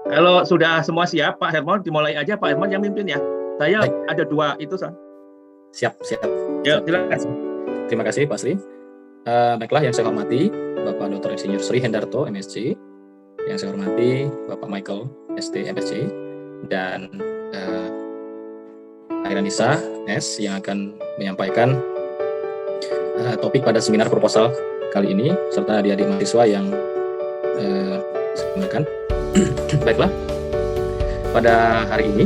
Kalau sudah semua siap, Pak Hermon, dimulai aja Pak Hermon yang mimpin ya. Saya Baik. ada 2 itu, San. Siap. Ya, silakan. Terima kasih, Pak Sri. Baiklah, yang saya hormati Bapak Dr. Insinyur Sri Hendarto, MSc. Yang saya hormati Bapak Michael, ST, MSc. Dan Airanisa, S, yang akan menyampaikan topik pada seminar proposal kali ini, serta adik-adik mahasiswa yang sampaikan. Baiklah, pada hari ini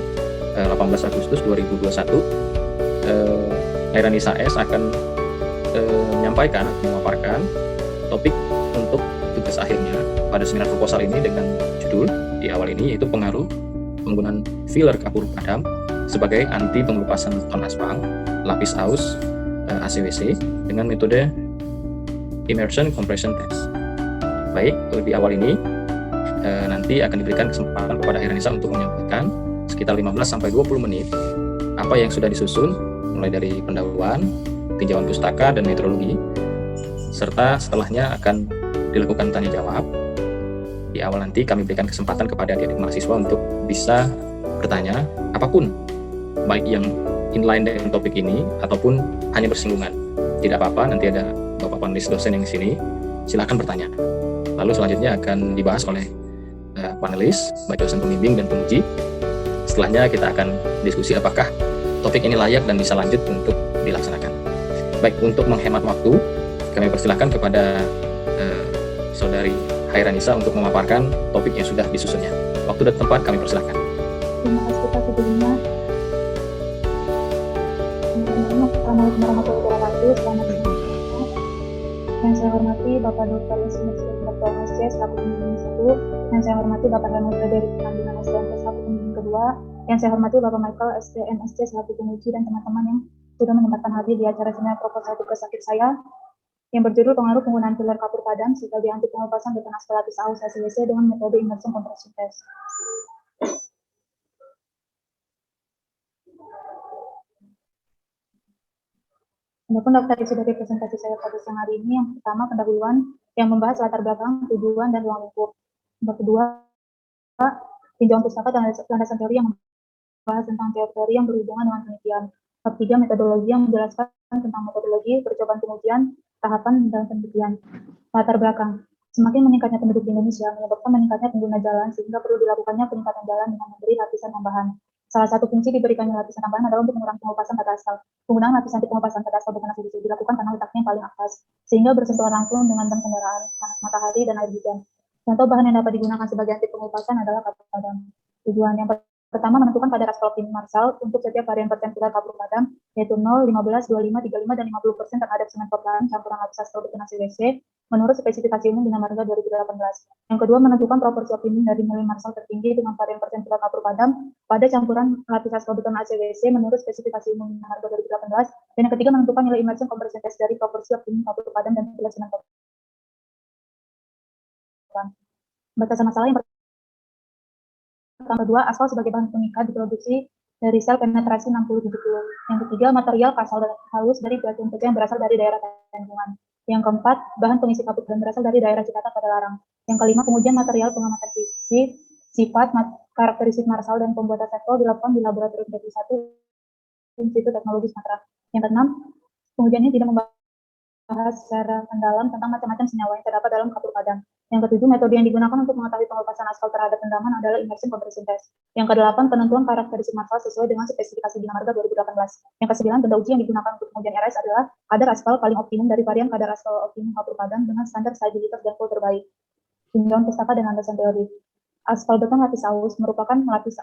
18 Agustus 2021 Airanisa S akan menyampaikan, memaparkan topik untuk tugas akhirnya pada seminar proposal ini dengan judul di awal ini, yaitu pengaruh penggunaan filler kapur padam sebagai anti pengelupasan beton aspal lapis aus ACWC dengan metode immersion compression test. Baik, di awal ini nanti akan diberikan kesempatan kepada Airanisa untuk menyampaikan sekitar 15-20 menit apa yang sudah disusun, mulai dari pendahuluan, tinjauan pustaka, dan metodologi, serta setelahnya akan dilakukan tanya jawab. Di awal nanti kami berikan kesempatan kepada adik-adik mahasiswa untuk bisa bertanya apapun, baik yang inline dengan topik ini ataupun hanya bersinggungan. Tidak apa-apa, nanti ada Bapak panelis dosen yang di sini, silakan bertanya. Lalu selanjutnya akan dibahas oleh panelis, baik dosen pembimbing dan penguji. Setelahnya kita akan diskusi apakah topik ini layak dan bisa lanjut untuk dilaksanakan. Baik, untuk menghemat waktu, kami persilakan kepada Saudari Airanisa untuk memaparkan topik yang sudah disusunnya. Waktu dan tempat kami persilakan. Terima kasih Pak sebelumnya. Assalamualaikum warahmatullahi wabarakatuh. Selamat siang. Yang saya hormati Bapak Dr. Insinyur Sri Hendarto, MSc, selaku pembimbing 1. Yang saya hormati Bapak Hermon Frederick Kandungan, STMP, selaku pembimbing 2. Yang saya hormati Bapak Michael, ST, MSc, selaku penguji, dan teman-teman yang sudah menyempatkan hadir di acara seminar proposal tugas akhir saya yang berjudul pengaruh penggunaan filler kapur padam sebagai anti pengelupasan beton aspal lapis aus ACWC dengan metode immersion compression test. Adapun daftar isi dari presentasi saya pada siang hari ini, yang pertama pendahuluan yang membahas latar belakang, tujuan, dan ruang lingkup. Yang kedua, tinjauan pustaka dan landasan teori yang membahas tentang teori yang berhubungan dengan penelitian. Bab 3, metodologi yang menjelaskan tentang metodologi, percobaan pengujian, tahapan, dan penelitian. Latar belakang. Semakin meningkatnya penduduk di Indonesia menyebabkan meningkatnya pengguna jalan sehingga perlu dilakukannya peningkatan jalan dengan memberi lapisan tambahan. Salah satu fungsi diberikannya lapisan tambahan adalah untuk mengurangi pengelupasan pada aspal. Penggunaan lapisan anti pengelupasan pada aspal beton ACWC dilakukan karena letaknya yang paling atas, sehingga bersentuhan langsung dengan ban kendaraan, panas matahari, dan air hujan. Contoh bahan yang dapat digunakan sebagai anti pengelupasan adalah kapur padam. Tujuan yang pertama, menentukan kadar aspal optimum Marshall untuk setiap varian persen filler kapur padam, yaitu 0, 15, 25, 35, dan 50% terhadap semen Portland campuran lapis aspal beton ACWC menurut spesifikasi umum Bina Marga 2018. Yang kedua, menentukan proporsi optimum dari nilai Marshall tertinggi dengan varian persen filler kapur padam pada campuran lapis aspal beton ACWC menurut spesifikasi umum Bina Marga 2018. Dan yang ketiga, menentukan nilai immersion compression test dari proporsi optimum kapur padam dan filler semen Portland. Batasan masalah yang kedua, aspal sebagai bahan pengikat diproduksi dari sel penetrasi 60-70. Yang ketiga, material kasal dan halus dari batuan baja yang berasal dari daerah Tanjungan. Yang keempat, bahan pengisi kapur dan berasal dari daerah Cikata pada Larang. Yang kelima, pengujian material pengamatan fisik, sifat, karakteristik Marshall dan pembuatan sampel dilakukan di laboratorium Teknik 1 Institut Teknologi Sumatera. Yang keenam, pengujian ini tidak membahas secara mendalam tentang macam-macam senyawa yang terdapat dalam kapur padam. Yang ketujuh, metode yang digunakan untuk mengetahui pengelupasan aspal terhadap rendaman adalah immersion compression test. Yang kedelapan, penentuan karakteristik Marshall sesuai dengan spesifikasi Bina Marga 2018. Yang kesembilan, benda uji yang digunakan untuk pengujian RS adalah kadar aspal paling optimum dari varian kadar aspal optimum kapur padam dengan standar stabilitas dan flow terbaik. Tinjauan pustaka dan landasan teori. Aspal beton lapis aus merupakan lapis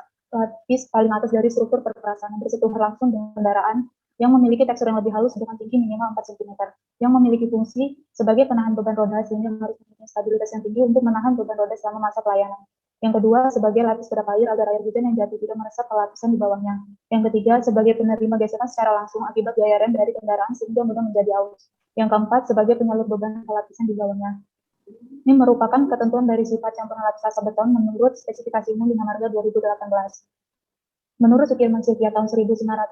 paling atas dari struktur perperasan yang bersentuhan langsung dengan kendaraan yang memiliki tekstur yang lebih halus dengan tinggi minimal 4 cm, yang memiliki fungsi sebagai penahan beban roda sehingga harus memiliki stabilitas yang tinggi untuk menahan beban roda selama masa pelayanan. Yang kedua, sebagai lapis pedap air agar air hujan yang jatuh tidak meresap ke lapisan di bawahnya. Yang ketiga, sebagai penerima gesekan secara langsung akibat gaya rem dari kendaraan sehingga mudah menjadi aus. Yang keempat, sebagai penyalur beban ke lapisan di bawahnya. Ini merupakan ketentuan dari sifat campuran lapis asal beton menurut spesifikasi umum Bina Marga 2018. Menurut Sukirman Sylvia tahun 1999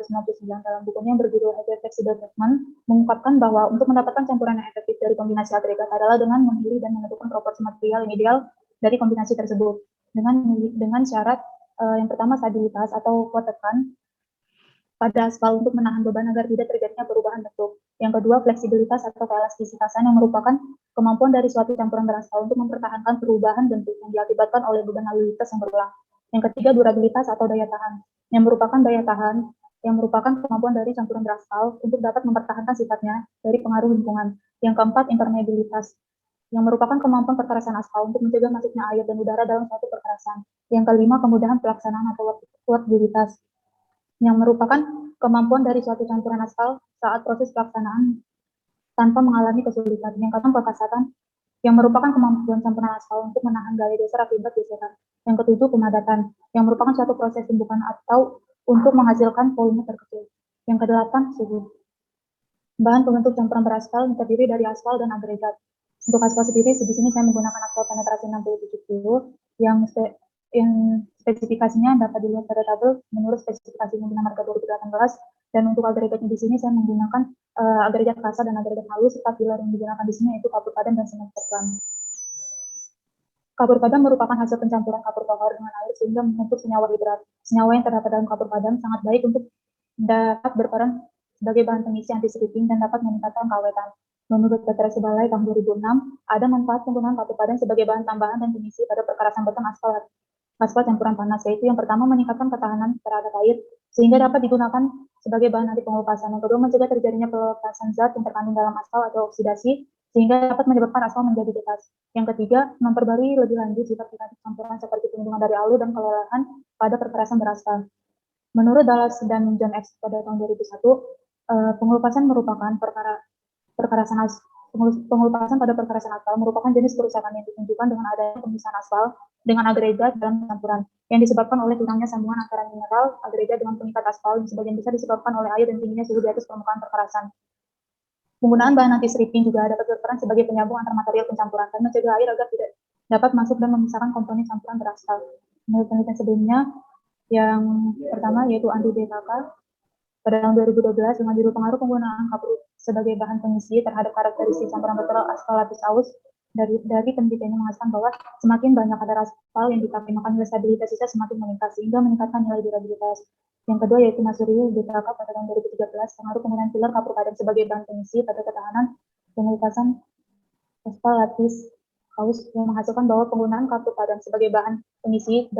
dalam bukunya yang berjudul Heavy Flexible Treatment, mengungkapkan bahwa untuk mendapatkan campuran yang efektif dari kombinasi agregat adalah dengan memilih dan menentukan proporsi material yang ideal dari kombinasi tersebut. dengan syarat yang pertama stabilitas atau kuat tekan pada aspal untuk menahan beban agar tidak terjadinya perubahan bentuk. Yang kedua, fleksibilitas atau keelastisitasan yang merupakan kemampuan dari suatu campuran beraspal untuk mempertahankan perubahan bentuk yang diakibatkan oleh beban lalu lintas yang berulang. Yang ketiga, durabilitas atau daya tahan, yang merupakan daya tahan yang merupakan kemampuan dari campuran beraspal untuk dapat mempertahankan sifatnya dari pengaruh lingkungan. Yang keempat, impermeabilitas, yang merupakan kemampuan perkerasan aspal untuk mencegah masuknya air dan udara dalam suatu perkerasan. Yang kelima, kemudahan pelaksanaan atau workabilitas, yang merupakan kemampuan dari suatu campuran aspal saat proses pelaksanaan tanpa mengalami kesulitan. Yang keenam, kekasatan, yang merupakan kemampuan campuran aspal untuk menahan gaya dasar akibat gesekan. Yang ketujuh, pemadatan, yang merupakan suatu proses tumbukan atau untuk menghasilkan volume terkecil. Yang kedelapan, suhu. Bahan pembentuk campuran beraspal terdiri dari aspal dan agregat. Untuk aspal sendiri, di sini saya menggunakan aspal penetrasi 6070 yang spesifikasinya dapat dilihat pada tabel menurut spesifikasi Bina Marga 2018. Dan untuk agregatnya di sini saya menggunakan agregat kasar dan agregat halus, serta pilar yang digunakan di sini yaitu kapur padan dan semen Portland. Kapur padan merupakan hasil pencampuran kapur pohor dengan air sehingga membentuk senyawa hidrat. Senyawa yang terdapat dalam kapur padan sangat baik untuk dapat berperan sebagai bahan pengisi anti-stripping dan dapat meningkatkan keawetan. Menurut Federasi Balai tahun 2006, ada manfaat penggunaan kapur padan sebagai bahan tambahan dan pengisi pada perkerasan beton aspal campuran panas, yaitu yang pertama meningkatkan ketahanan terhadap air sehingga dapat digunakan sebagai bahan anti pengelupasan. Yang kedua, mencegah terjadinya pelepasan zat yang terkandung dalam aspal atau oksidasi sehingga dapat menyebabkan aspal menjadi getas. Yang ketiga, memperbarui lebih lanjut sifat negatif campuran seperti perlindungan dari alu dan kelelahan pada perkerasan beraspal. Menurut Dallas dan John X pada tahun 2001, pengelupasan merupakan pengelupasan pada perkerasan aspal merupakan jenis kerusakan yang ditunjukkan dengan adanya pemisahan aspal dengan agregat dalam campuran yang disebabkan oleh kurangnya sambungan antara mineral agregat dengan pengikat aspal yang sebagian besar disebabkan oleh air dan tingginya suhu di atas permukaan perkerasan. Penggunaan bahan anti-stripping juga dapat berperan sebagai penyambung antar material pencampuran dan mencegah air agar tidak dapat masuk dan memisahkan komponen campuran beraspal. Menurut penelitian sebelumnya, yang pertama yaitu Andi BKK pada tahun 2012 dengan judul pengaruh penggunaan kapur sebagai bahan pengisi terhadap karakteristik campuran beton aspal lapis aus. Dari penelitiannya menghasilkan bahwa semakin banyak kadar aspal yang dipakai, maka nilai stabilitas sisa semakin meningkat sehingga meningkatkan nilai durabilitas. Yang kedua yaitu Masuri BKK pada tahun 2013 pengaruh penggunaan filler kapur padan sebagai bahan pengisi pada ketahanan pengelupasan aspal lapis aus yang menghasilkan bahwa penggunaan kapur padan sebagai bahan pengisi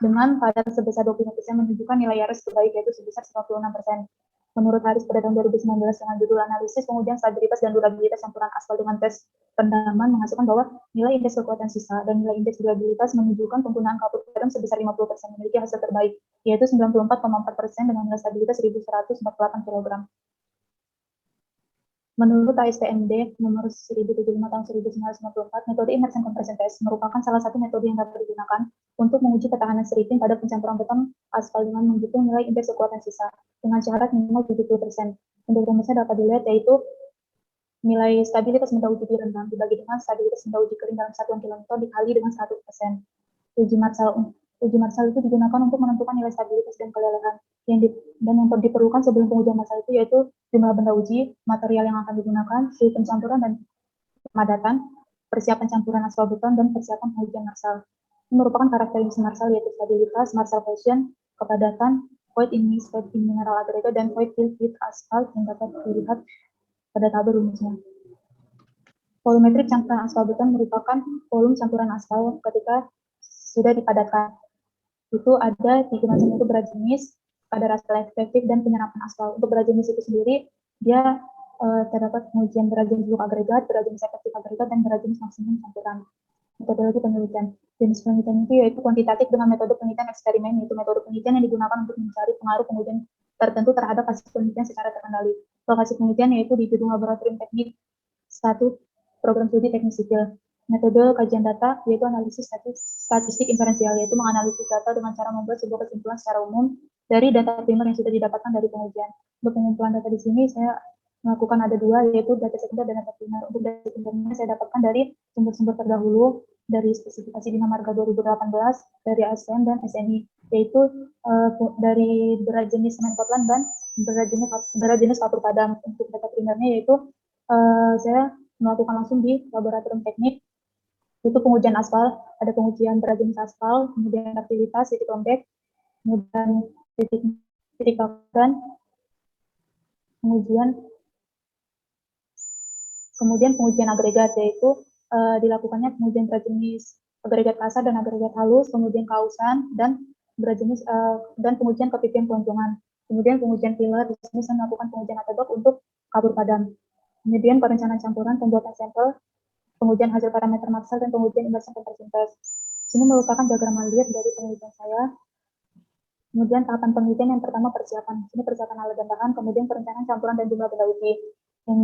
dengan kadar sebesar 25% menunjukkan nilai RS terbaik yaitu sebesar 96%. Menurut Haris pada tahun 2019 dengan judul analisis pengujian stabilitas dan durabilitas campuran aspal dengan tes pendaman menghasilkan bahwa nilai indeks kekuatan sisa dan nilai indeks durabilitas menunjukkan penggunaan kapur padan sebesar 50% memiliki hasil terbaik yaitu 94,4% dengan nilai stabilitas 1148 kg. Menurut ASTMD nomor 1075 tahun 1994, metode immersion compression test merupakan salah satu metode yang dapat digunakan untuk menguji ketahanan stripping pada pencampuran beton aspal dengan menghitung nilai indeks kekuatan sisa dengan syarat minimal 70%. Untuk rumusnya dapat dilihat yaitu nilai stabilitas benda uji direndam dibagi dengan stabilitas benda uji kering dalam satuan kilometer dikali dengan 100%. Uji Marshall itu digunakan untuk menentukan nilai stabilitas dan kelelahan yang diperlukan sebelum pengujian massal itu yaitu jumlah benda uji, material yang akan digunakan, suhu pencampuran dan pemadatan, persiapan campuran aspal beton, dan persiapan pengujian Marshall. Ini merupakan karakteristik Marshall yaitu stabilitas, Marshall Coefficient, kepadatan, void in mix, void in mineral agregat, dan void filled with asphalt yang dapat dilihat pada tabel rumusnya. Volumetrik campuran aspal beton merupakan volume campuran aspal ketika sudah dipadatkan. Itu ada 3 macam itu berat jenis, kadar aspal efektif, dan penyerapan aspal. Untuk berat jenis itu sendiri, dia terdapat pengujian berat jenis bulk agregat, berat jenis efektif agregat, dan berat jenis maksimum campuran. Metodologi penelitian. Jenis penelitian itu yaitu kuantitatif dengan metode penelitian eksperimen, yaitu metode penelitian yang digunakan untuk mencari pengaruh pengujian tertentu terhadap hasil penelitian secara terkendali. Lokasi penelitian yaitu di Gedung Laboratorium Teknik 1, Program Studi Teknik Sipil. Metode kajian data yaitu analisis statistik inferensial, yaitu menganalisis data dengan cara membuat sebuah kesimpulan secara umum dari data primer yang sudah didapatkan dari pengujian. Untuk pengumpulan data di sini saya melakukan ada 2, yaitu data sekunder dan data primer. Untuk data sekundernya saya dapatkan dari sumber-sumber terdahulu dari spesifikasi Bina Marga 2018, dari ASN dan SNI, yaitu dari berat jenis semen Portland dan berat jenis kapur padan. Untuk data primernya yaitu saya melakukan langsung di laboratorium teknik Itu pengujian aspal, ada pengujian berat jenis aspal, kemudian aktivitas, titik lembek, kemudian titik pakan, kemudian pengujian agregat, yaitu dilakukannya pengujian berat jenis agregat kasar dan agregat halus, kemudian kausan dan berat jenis dan pengujian kepipian keloncongan. Kemudian pengujian filler, di sini saya melakukan pengujian atebak untuk kabur padam. Kemudian perencanaan campuran, pembuatan sampel, pengujian hasil parameter maksal, dan pengujian imbas fotosintes. Ini merupakan diagram lihat dari penelitian saya. Kemudian tahapan penelitian yang pertama persiapan. Ini persiapan alat dan bahan, kemudian perencanaan campuran dan jumlah benda uji. Yang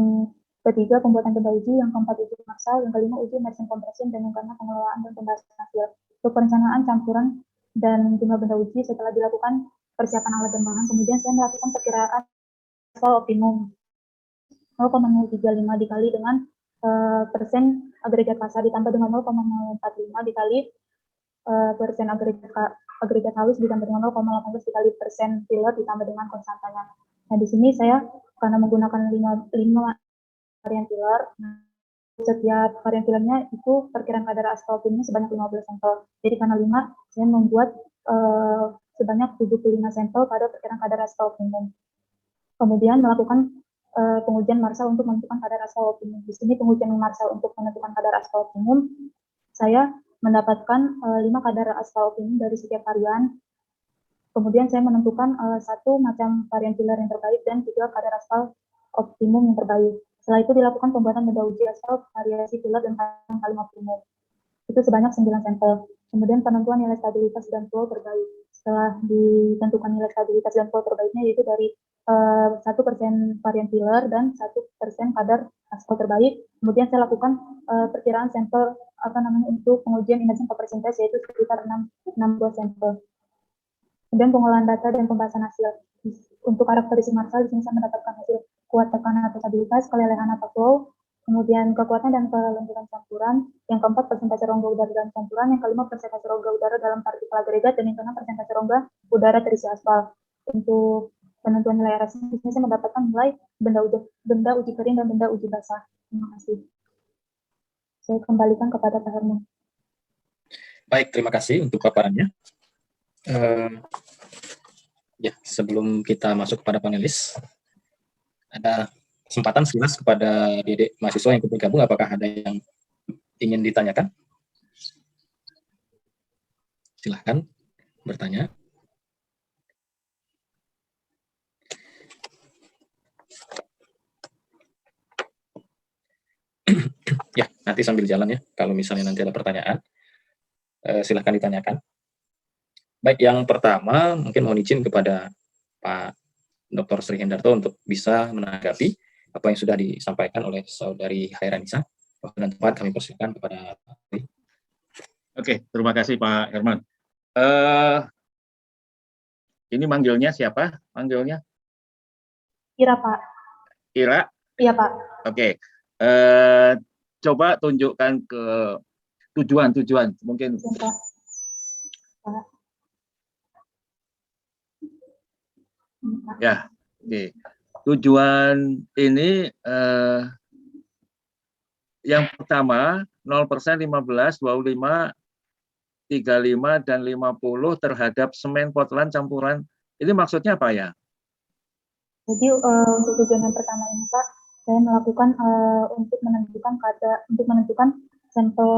ketiga pembuatan benda uji, yang keempat uji maksal, yang kelima uji immersion compression, dan yang keenam pengelolaan dan pembahasan hasil. Untuk perencanaan campuran dan jumlah benda uji setelah dilakukan persiapan alat dan bahan, kemudian saya melakukan perkiraan asal optimum 0,035 dikali dengan persen agregat kasar ditambah dengan 0,045 dikali persen agregat halus ditambah dengan 0,18 dikali persen filler ditambah dengan konstantanya. Nah, di sini saya karena menggunakan 5 varian filler, setiap varian fillernya itu perkiraan kadar aspal optimum sebanyak 15 sampel. Jadi karena 5, saya membuat sebanyak 75 sampel pada perkiraan kadar aspal optimum. Kemudian melakukan pengujian marsal untuk menentukan kadar aspal optimum. Di sini pengujian marsal untuk menentukan kadar aspal optimum, saya mendapatkan 5 kadar aspal optimum dari setiap varian. Kemudian saya menentukan 1 macam varian filler yang terbaik dan 3 kadar aspal optimum yang terbaik. Setelah itu dilakukan pembuatan benda uji aspal, variasi filler dan kalimat optimum. Itu sebanyak 9 sampel. Kemudian penentuan nilai stabilitas dan flow terbaik. Setelah ditentukan nilai stabilitas dan flow terbaiknya, yaitu dari 1% varian filler dan 1% kadar aspal terbaik. Kemudian saya lakukan perkiraan sampel untuk pengujian immersion coefficient, yaitu sekitar 62 sampel. Kemudian pengolahan data dan pembahasan hasil. Untuk karakteristik marsal, di sini saya mendapatkan hasil kuat tekanan atau stabilitas, kelelehan atau flow, kemudian kekuatan dan kelenturan campuran, yang keempat persentase rongga udara dalam campuran, yang kelima persentase rongga udara dalam partikel agregat, dan yang keenam persentase rongga udara terisi aspal. Untuk penentuan nilai RS, di sini saya mendapatkan nilai benda uji kering dan benda uji basah. Terima kasih. Saya kembalikan kepada Pak Herman. Baik, terima kasih untuk paparannya. Ya, sebelum kita masuk kepada panelis, ada kesempatan sekilas kepada adik mahasiswa yang ikut bergabung, apakah ada yang ingin ditanyakan? Silahkan bertanya. Ya, nanti sambil jalan ya, kalau misalnya nanti ada pertanyaan, silahkan ditanyakan. Baik, yang pertama mungkin mohon izin kepada Pak Dr. Sri Hendarto untuk bisa menanggapi apa yang sudah disampaikan oleh Saudari Khairanisa. Waktu dan tempat kami persilakan kepada Oke, terima kasih Pak Herman. Ini manggilnya siapa? Manggilnya? Ira, Pak. Ira? Iya, Pak. Oke. Coba tunjukkan ke tujuan mungkin. Ya, oke. Tujuan ini yang pertama 0%, 15, 25, 35, dan 50 terhadap semen Portland campuran. Ini maksudnya apa ya? Jadi untuk tujuan yang pertama ini, Pak, saya melakukan untuk menentukan sampel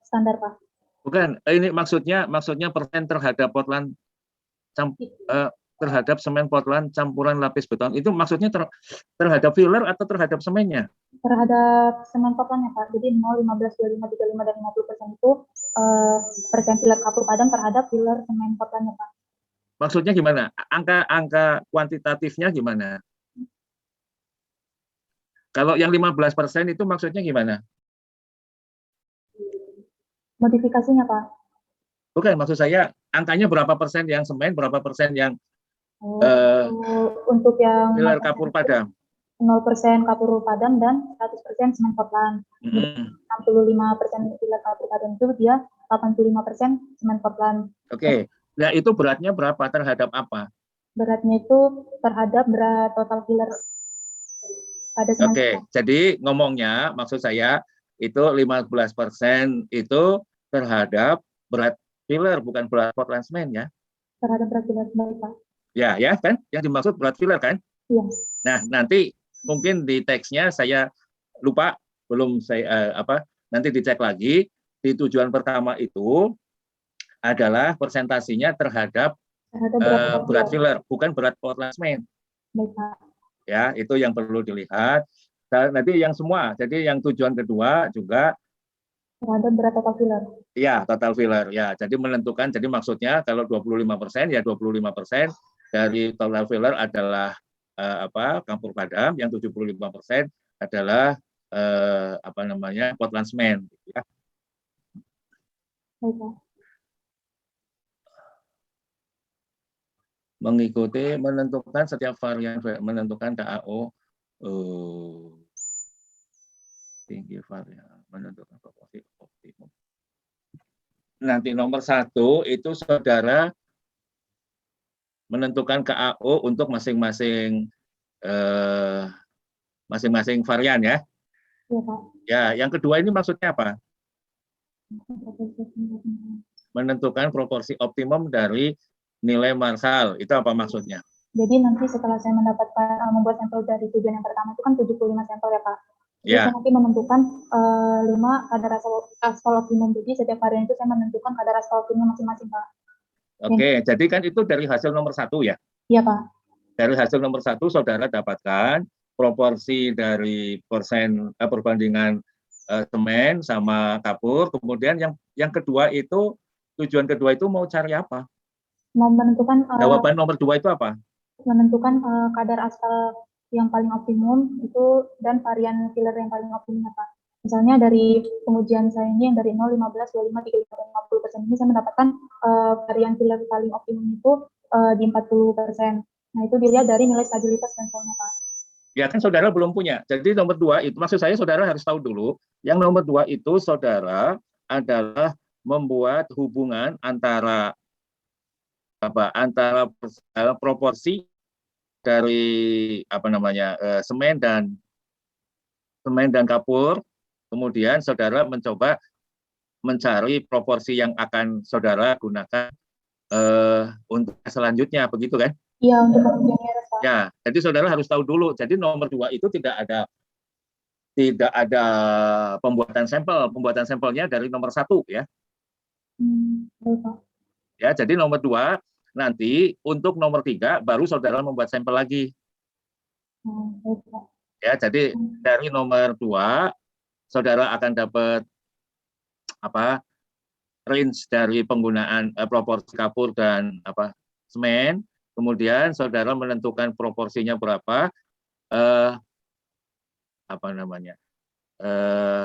standar, Pak. Bukan, ini maksudnya persen terhadap Portland terhadap semen Portland campuran lapis beton. Itu maksudnya terhadap filler atau terhadap semennya? Terhadap semen Portlandnya, Pak. Jadi 0, 15, 25, 35, dan 50% itu persen filler kapur padam terhadap filler semen Portlandnya, Pak. Maksudnya gimana? Angka kuantitatifnya gimana? Kalau yang 15% itu maksudnya gimana? Modifikasinya, Pak. Bukan, maksud saya angkanya berapa persen yang semen, berapa persen yang untuk yang filler kapur padam? 0% kapur padam dan 100% semen Portland. 65% filler kapur padam itu dia 85% semen Portland. Oke. Nah, itu beratnya berapa terhadap apa? Beratnya itu terhadap berat total filler pada semen. Oke, jadi ngomongnya maksud saya itu 15% itu terhadap berat filler, bukan berat Portland cement ya. Terhadap berat filler, baik Pak. Ya kan? Yang dimaksud berat filler kan? Iya. Nah, nanti mungkin di teksnya saya lupa, belum saya nanti dicek lagi. Di tujuan pertama itu adalah persentasinya terhadap berat filler, bukan berat Portland cement. Baik Pak. Ya, itu yang perlu dilihat. Dan nanti yang semua, jadi yang tujuan kedua juga terhadap berat total filler. Iya, total filler. Ya, jadi menentukan, jadi maksudnya kalau 25% ya 25% dari total filler adalah campur padam, yang 75% adalah Portland cement ya. Baik Pak. Mengikuti menentukan setiap varian, menentukan KAO tinggi varian, menentukan proporsi optimum. Nanti nomor 1 itu saudara menentukan KAO untuk masing-masing varian ya. Iya Pak. Ya, yang kedua ini maksudnya apa? Menentukan proporsi optimum dari nilai Marshall. Itu apa maksudnya? Jadi nanti setelah saya mendapatkan membuat sampel dari tujuan yang pertama itu kan 75 sampel ya Pak. Jadi Ya. saya nanti menentukan 5 kadar aspal optimum. Jadi setiap varian itu saya menentukan kadar aspal optimum masing-masing Pak. Oke, jadi kan itu dari hasil nomor 1 ya? Iya Pak. Dari hasil nomor 1 saudara dapatkan proporsi dari perbandingan semen sama kapur. Kemudian yang kedua itu, tujuan kedua itu mau cari apa? Mau menentukan jawaban nomor 2 itu apa? Menentukan kadar aspal yang paling optimum itu dan varian filler yang paling optimum ya Pak. Misalnya dari pengujian saya ini yang dari 0, 15, 25, 35, dan 50% ini saya mendapatkan varian filler paling optimum itu di 40%. Nah itu dilihat dari nilai stabilitas sampelnya Pak. Ya kan saudara belum punya. Jadi nomor 2 itu, maksud saya saudara harus tahu dulu, yang nomor 2 itu saudara adalah membuat hubungan antara proporsi dari semen dan kapur. Kemudian saudara mencoba mencari proporsi yang akan saudara gunakan untuk selanjutnya, begitu kan? Iya, untuk pengujian IRS Pak. Ya, jadi saudara harus tahu dulu. Jadi nomor 2 itu tidak ada pembuatan sampelnya dari nomor 1 ya. Baik Pak. Ya, jadi nomor 2 nanti untuk nomor 3 baru saudara membuat sampel lagi. Baik Pak. Ya, jadi dari nomor 2 saudara akan dapat range dari penggunaan proporsi kapur dan semen. Kemudian saudara menentukan proporsinya berapa,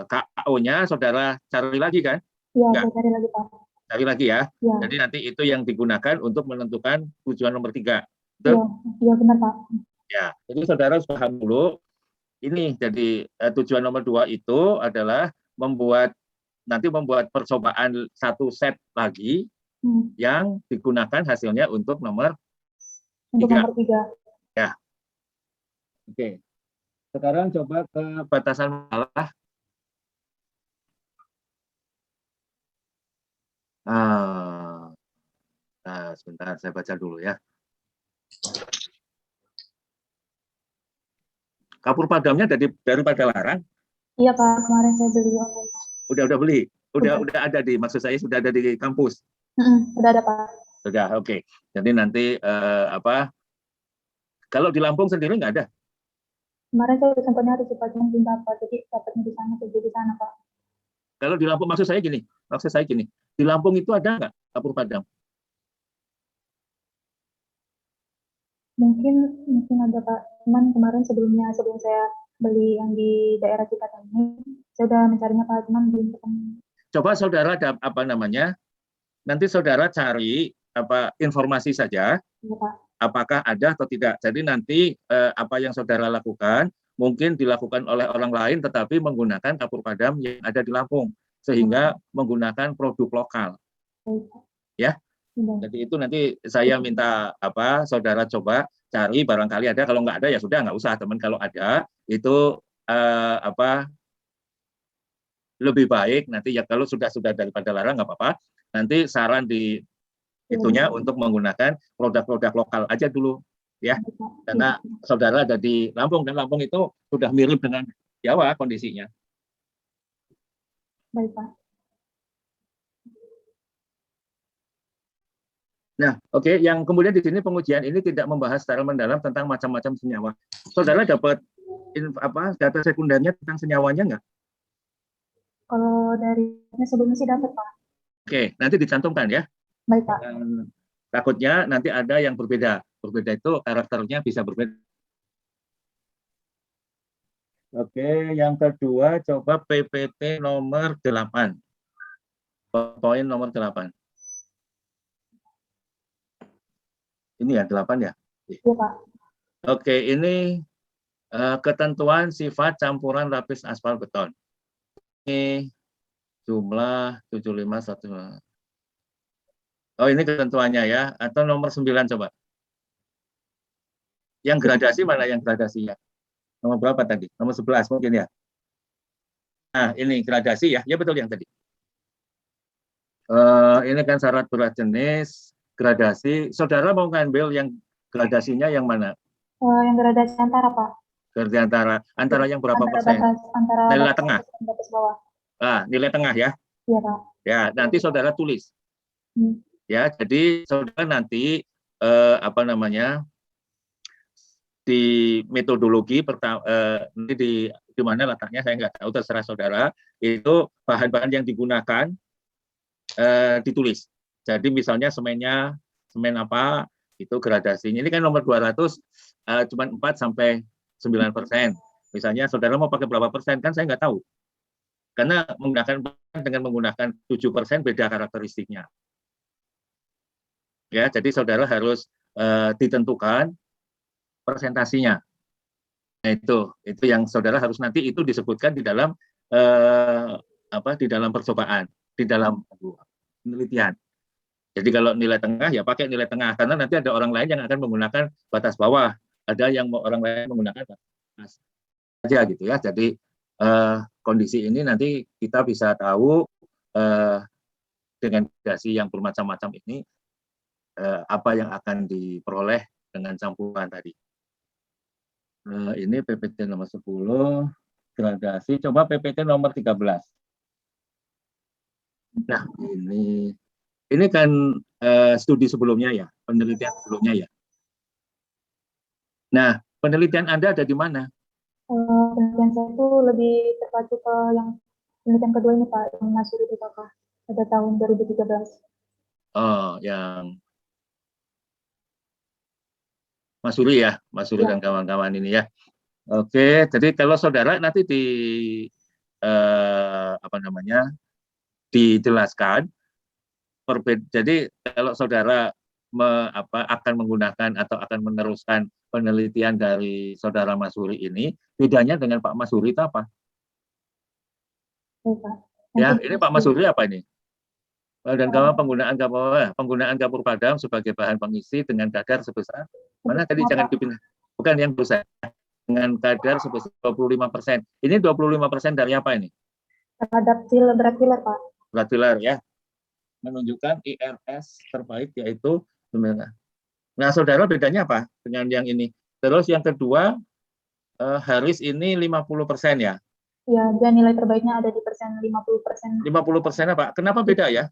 KO-nya saudara cari lagi kan? Iya, saya cari lagi Pak. Cari lagi ya. Ya. Jadi nanti itu yang digunakan untuk menentukan tujuan nomor 3. Iya benar Pak. Ya, jadi saudara harus paham dulu. Ini jadi tujuan nomor 2 itu adalah membuat percobaan 1 set lagi yang digunakan hasilnya untuk nomor 3. Ya. Oke. Sekarang coba ke batasan masalah. Sebentar saya baca dulu ya. Kapur padamnya daripada larang? Iya Pak, kemarin saya beli online. Udah beli? Udah ada maksud saya sudah ada di kampus? Udah ada Pak. Sudah, oke. Jadi nanti kalau di Lampung sendiri nggak ada? Kemarin saya sempat nyari Pak, cuma belum dapat. Jadi dapatnya di sana, kerja di sana Pak. Kalau di Lampung maksud saya gini, di Lampung itu ada nggak kapur padam? Mungkin ada Pak. Cuman kemarin sebelum saya beli yang di daerah Cikarang ini, saya udah mencarinya Pak, cuman belum ketemu. Coba saudara nanti saudara cari informasi saja, ya, Pak. Apakah ada atau tidak. Jadi nanti apa yang saudara lakukan mungkin dilakukan oleh orang lain, tetapi menggunakan kapur padam yang ada di Lampung, sehingga menggunakan produk lokal. Ya. Jadi itu nanti saya minta saudara coba cari, barangkali ada. Kalau nggak ada ya sudah, nggak usah teman. Kalau ada itu lebih baik nanti ya kalau sudah daripada larang nggak apa-apa. Nanti saran di itunya untuk menggunakan produk-produk lokal aja dulu ya. Karena saudara ada di Lampung dan Lampung itu sudah mirip dengan Jawa kondisinya. Baik, Pak. Nah, oke, yang kemudian di sini pengujian ini tidak membahas secara mendalam tentang macam-macam senyawa. Saudara dapat data sekundernya tentang senyawanya nggak? Kalau dari sebelumnya sih dapat, Pak. Oke, nanti dicantumkan ya. Baik, Pak. Takutnya nanti ada yang berbeda. Berbeda itu karakternya bisa berbeda. Oke, yang kedua coba PPT nomor 8. Poin nomor 8. Ini ya 8 ya? Iya, Pak. Oke, ini ketentuan sifat campuran lapis aspal beton. Ini jumlah 751. Oh, ini ketentuannya ya. Atau nomor 9 coba. Yang gradasi mana yang gradasinya? Nomor berapa tadi? Nomor 11 mungkin ya. Nah, ini gradasi ya. Ya betul yang tadi. Ini kan syarat berat jenis, gradasi. Saudara mau ngambil yang gradasinya yang mana? Yang gradasi antara, Pak. Gradasi antara yang berapa persen? Nilai tengah. Batas bawah. Nilai tengah ya. Iya, Pak. Ya, nanti saudara tulis. Ya, jadi saudara nanti di metodologi pertama di mana letaknya saya nggak tahu, terserah saudara. Itu bahan-bahan yang digunakan ditulis. Jadi misalnya semen apa itu gradasinya. Ini kan nomor 200 cuma 4-9%. Misalnya saudara mau pakai berapa persen kan saya nggak tahu. Karena dengan menggunakan 7% beda karakteristiknya. Ya, jadi saudara harus ditentukan presentasinya. Nah, itu yang saudara harus nanti itu disebutkan di dalam di dalam percobaan, di dalam penelitian. Jadi kalau nilai tengah ya pakai nilai tengah, karena nanti ada orang lain yang akan menggunakan batas bawah, ada yang orang lain menggunakan batas aja gitu ya. Jadi kondisi ini nanti kita bisa tahu dengan gradasi yang bermacam-macam ini apa yang akan diperoleh dengan campuran tadi. Ini PPT nomor 10, gradasi. Coba PPT nomor 13. Nah, ini kan studi sebelumnya ya, penelitian sebelumnya ya. Nah, penelitian Anda ada di mana? Penelitian saya itu lebih terpacu ke yang penelitian kedua ini, Pak, yang Masuri di Kakak, pada tahun 2013. Oh, yang Masuri ya, Masuri dan kawan-kawan ini ya. Oke, jadi kalau saudara nanti dijelaskan. Jadi kalau saudara akan menggunakan atau akan meneruskan penelitian dari saudara Masuri ini, bedanya dengan Pak Masuri itu apa? Ya, ini Pak Masuri apa ini? Dan kawan penggunaan kapur padam sebagai bahan pengisi dengan kadar sebesar mana tadi jangan dipilih, bukan yang besar, dengan kadar sebesar 25%. Ini 25% dari apa ini? Terhadap berat filler, Pak. Berat filler ya. Menunjukkan IRS terbaik yaitu 9. Nah, saudara bedanya apa dengan yang ini? Terus yang kedua, Haris ini 50% ya? Ya, dia nilai terbaiknya ada di persen 50%. 50% apa? Kenapa beda ya?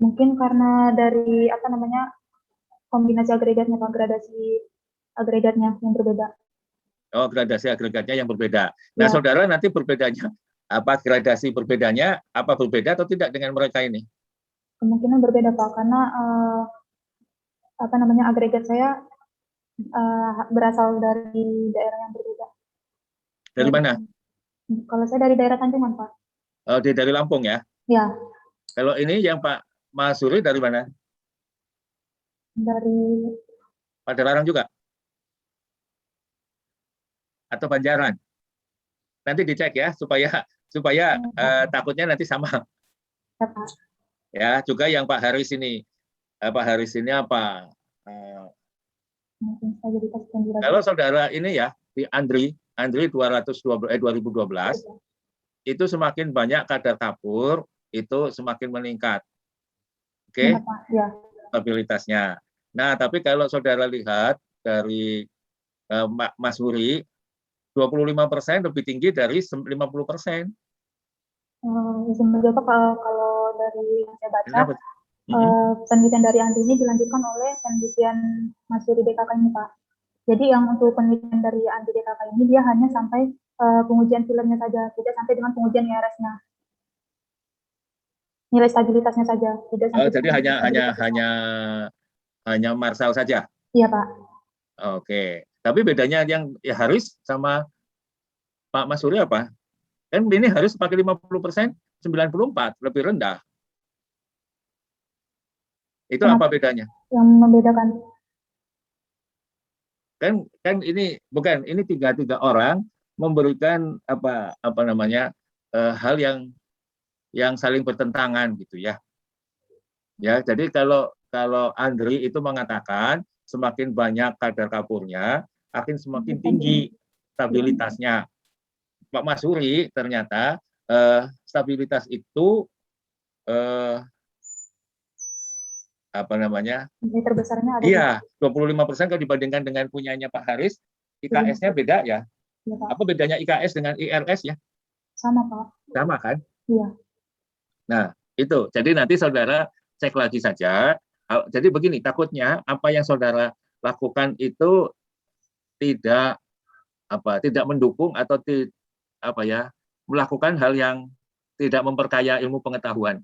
Mungkin karena dari kombinasi agregatnya, Pak, gradasi agregatnya yang berbeda. Oh, gradasi agregatnya yang berbeda. Nah, saudara nanti berbedanya apa, gradasi berbedanya apa berbeda atau tidak dengan mereka ini? Kemungkinan berbeda, Pak, karena agregat saya berasal dari daerah yang berbeda. Dari mana? Kalau saya dari daerah Tanjungan, Pak. Oh, dari Lampung ya? Ya. Kalau ini yang Pak Masuri dari mana? Dari Padalarang juga? Atau Banjaran? Nanti dicek ya supaya takutnya nanti sama. Ya, Pak. Ya, juga yang Pak Haris ini. Pak Haris ini apa? Kalau saudara ini ya di Andri 2012, itu semakin banyak kadar kapur, itu semakin meningkat. Oke, Ya. stabilitasnya. Nah, tapi kalau saudara lihat dari Mas Huri, 25% lebih tinggi dari 50%. Izin menjawab, kalau dari yang saya baca, Kenapa? penelitian dari Andi ini dilanjutkan oleh penelitian Mas Yuri DKK ini, Pak. Jadi yang untuk penelitian dari Andi DKK ini, dia hanya sampai pengujian filmnya saja, tidak sampai dengan pengujian IRS-nya. Nilai stabilitasnya saja, tidak sampai. Jadi hanya Marsal saja. Iya, Pak. Oke. Tapi bedanya yang Haris sama Pak Mas Huri apa? Kan ini harus pakai 50%, 94, lebih rendah. Itu apa bedanya? Yang membedakan. Kan ini bukan, ini tiga orang memberikan apa namanya hal yang saling bertentangan gitu ya. Ya, jadi kalau Andri itu mengatakan semakin banyak kadar kapurnya akan semakin tinggi stabilitasnya. Pak Mas Huri ternyata stabilitas itu apa namanya? Nilai terbesarnya ada. Iya, 25% kalau dibandingkan dengan punyanya Pak Haris, IKS-nya beda ya. Iya, Pak. Apa bedanya IKS dengan IRS ya? Sama, Pak. Sama kan? Iya. Nah, itu. Jadi nanti saudara cek lagi saja. Jadi begini, takutnya apa yang saudara lakukan itu tidak mendukung atau melakukan hal yang tidak memperkaya ilmu pengetahuan.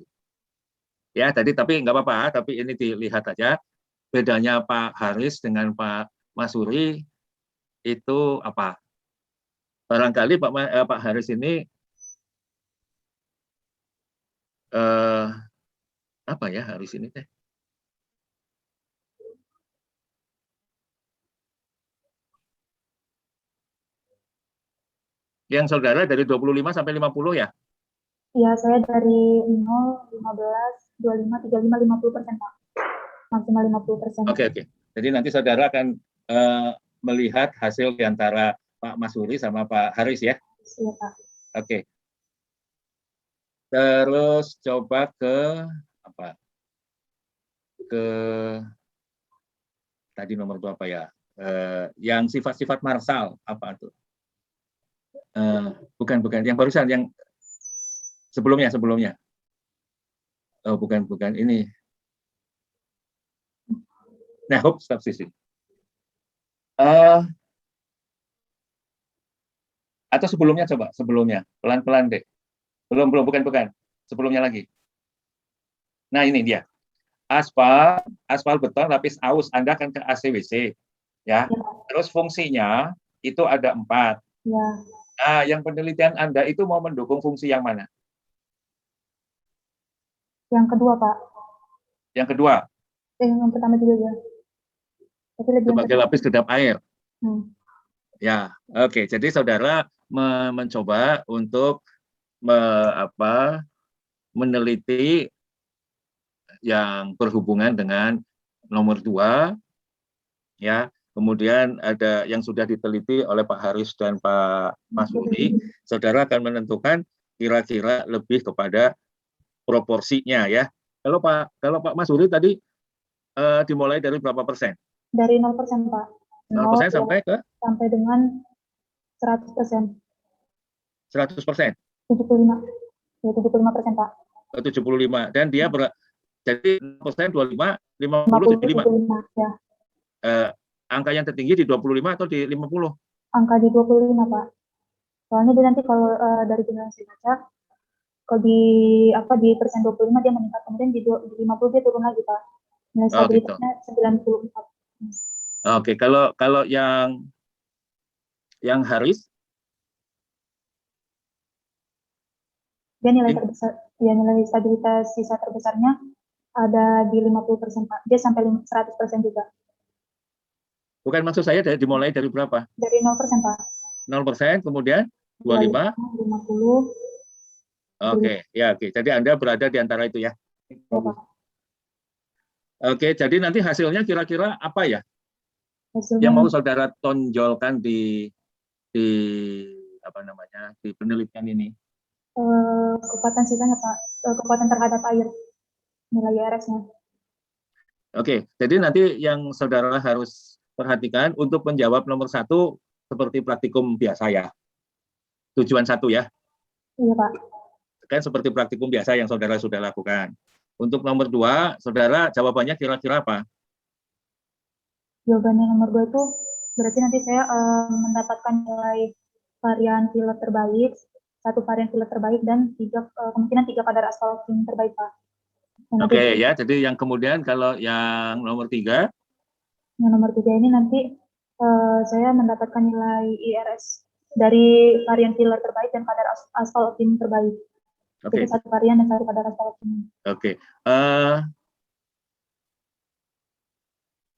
Ya, tapi nggak apa-apa, tapi ini dilihat aja bedanya Pak Haris dengan Pak Mas Huri itu apa? Barangkali Pak Haris ini apa ya Haris ini teh? Yang saudara dari 25 sampai 50 ya? Iya, saya dari 0, 15, 25, 35, 50%, Pak. Maksimal 50%. Oke. Jadi nanti saudara akan melihat hasil di antara Pak Mas Huri sama Pak Haris ya? Iya, Pak. Oke. Terus coba ke apa? Ke tadi nomor berapa ya? Yang sifat-sifat marsal apa tuh? Bukan yang barusan, yang sebelumnya. Oh, bukan ini. Nah, stop sisi. Atau sebelumnya coba, pelan-pelan deh. Belum, bukan. Sebelumnya lagi. Nah, ini dia. Aspal beton lapis aus, Anda kan ke ACWC, ya. Terus fungsinya itu ada 4. Ya. Nah, yang penelitian Anda itu mau mendukung fungsi yang mana? Yang kedua, Pak. Yang kedua? Yang pertama juga ya. Sebagai lapis kedap air. Ya, oke. Jadi saudara mencoba untuk meneliti yang berhubungan dengan nomor 2, ya. Kemudian ada yang sudah diteliti oleh Pak Haris dan Pak Mas Huri. Saudara akan menentukan kira-kira lebih kepada proporsinya ya. Kalau Pak Mas Huri tadi dimulai dari berapa persen? Dari 0%, Pak. 0% sampai ke? Sampai dengan 100%. 100%? 75. Ya, 75%, Pak. 75. Dan dia jadi 0%, 25, 50, 75. Ya. Angka yang tertinggi di 25 atau di 50? Angka di 25, Pak. Soalnya dia nanti kalau dari jumlah yang saya baca, kalau di persen 25 dia meningkat, kemudian di 50 dia turun lagi, Pak. Nilai stabilitasnya 94. Oke, kalau yang Haris? Dia nilai terbesar, ya nilai stabilitas sisa terbesarnya ada di 50%, Pak. Dia sampai 100% juga. Bukan, maksud saya dimulai dari berapa? Dari 0%, Pak. 0%, kemudian 25? 50. Oke, ya oke. Jadi Anda berada di antara itu ya. Oke, jadi nanti hasilnya kira-kira apa ya? Hasilnya yang mau saudara tonjolkan di penelitian ini? Kekuatan sisanya Pak, kekuatan terhadap air, nilai IRS-nya. Oke, jadi nanti yang saudara harus perhatikan untuk menjawab nomor 1 seperti praktikum biasa ya. Tujuan 1 ya. Iya Pak. Kan seperti praktikum biasa yang saudara sudah lakukan. Untuk nomor 2, saudara jawabannya kira-kira apa? Jawabannya nomor 2 itu berarti nanti saya mendapatkan nilai varian filler terbaik, 1 varian filler terbaik, dan kemungkinan 3 kadar aspal terbaik Pak. Oke ya, jadi yang kemudian kalau yang nomor 3? Yang nomor 3 ini nanti saya mendapatkan nilai IRS dari varian filler terbaik dan kadar aspal optimum terbaik. Oke. Jadi 1 varian dan 1 kadar aspal optimum. Oke.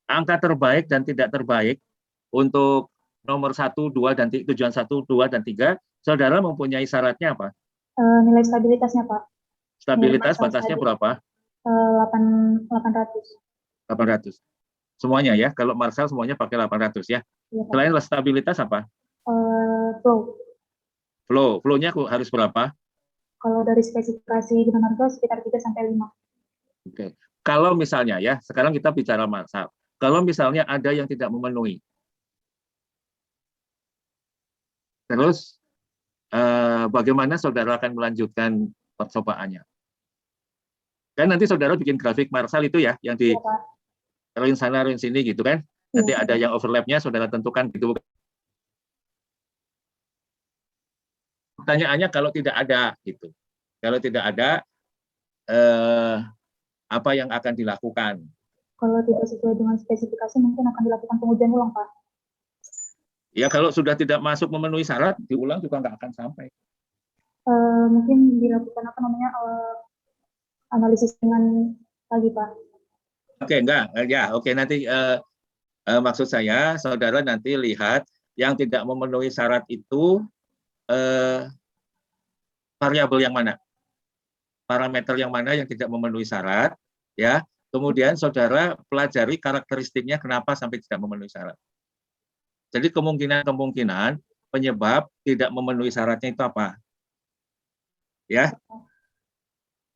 Angka terbaik dan tidak terbaik untuk nomor 1, 2, dan tujuan 1, 2, dan 3, saudara mempunyai syaratnya apa? Nilai stabilitasnya Pak. Stabilitas batasnya berapa? 800. 800. Semuanya ya, kalau Marshall semuanya pakai 800 ya. Iya, Selain stabilitas apa? Flow. Flow-nya harus berapa? Kalau dari spesifikasi dengan harga sekitar 3-5. Oke. Kalau misalnya ya, sekarang kita bicara Marshall. Kalau misalnya ada yang tidak memenuhi, terus bagaimana saudara akan melanjutkan percobaannya? Kan nanti saudara bikin grafik Marshall itu ya, yang di ring sana, ring sini gitu kan. Nanti ada yang overlap-nya, saudara tentukan gitu. Pertanyaannya kalau tidak ada gitu. Kalau tidak ada, apa yang akan dilakukan? Kalau tidak sesuai dengan spesifikasi, mungkin akan dilakukan pengujian ulang, Pak. Ya kalau sudah tidak masuk memenuhi syarat, diulang juga nggak akan sampai. Mungkin dilakukan analisis dengan lagi, Pak. Oke, enggak, ya, oke nanti maksud saya, saudara nanti lihat yang tidak memenuhi syarat itu variabel yang mana, parameter yang mana yang tidak memenuhi syarat, ya. Kemudian saudara pelajari karakteristiknya kenapa sampai tidak memenuhi syarat. Jadi kemungkinan penyebab tidak memenuhi syaratnya itu apa, ya.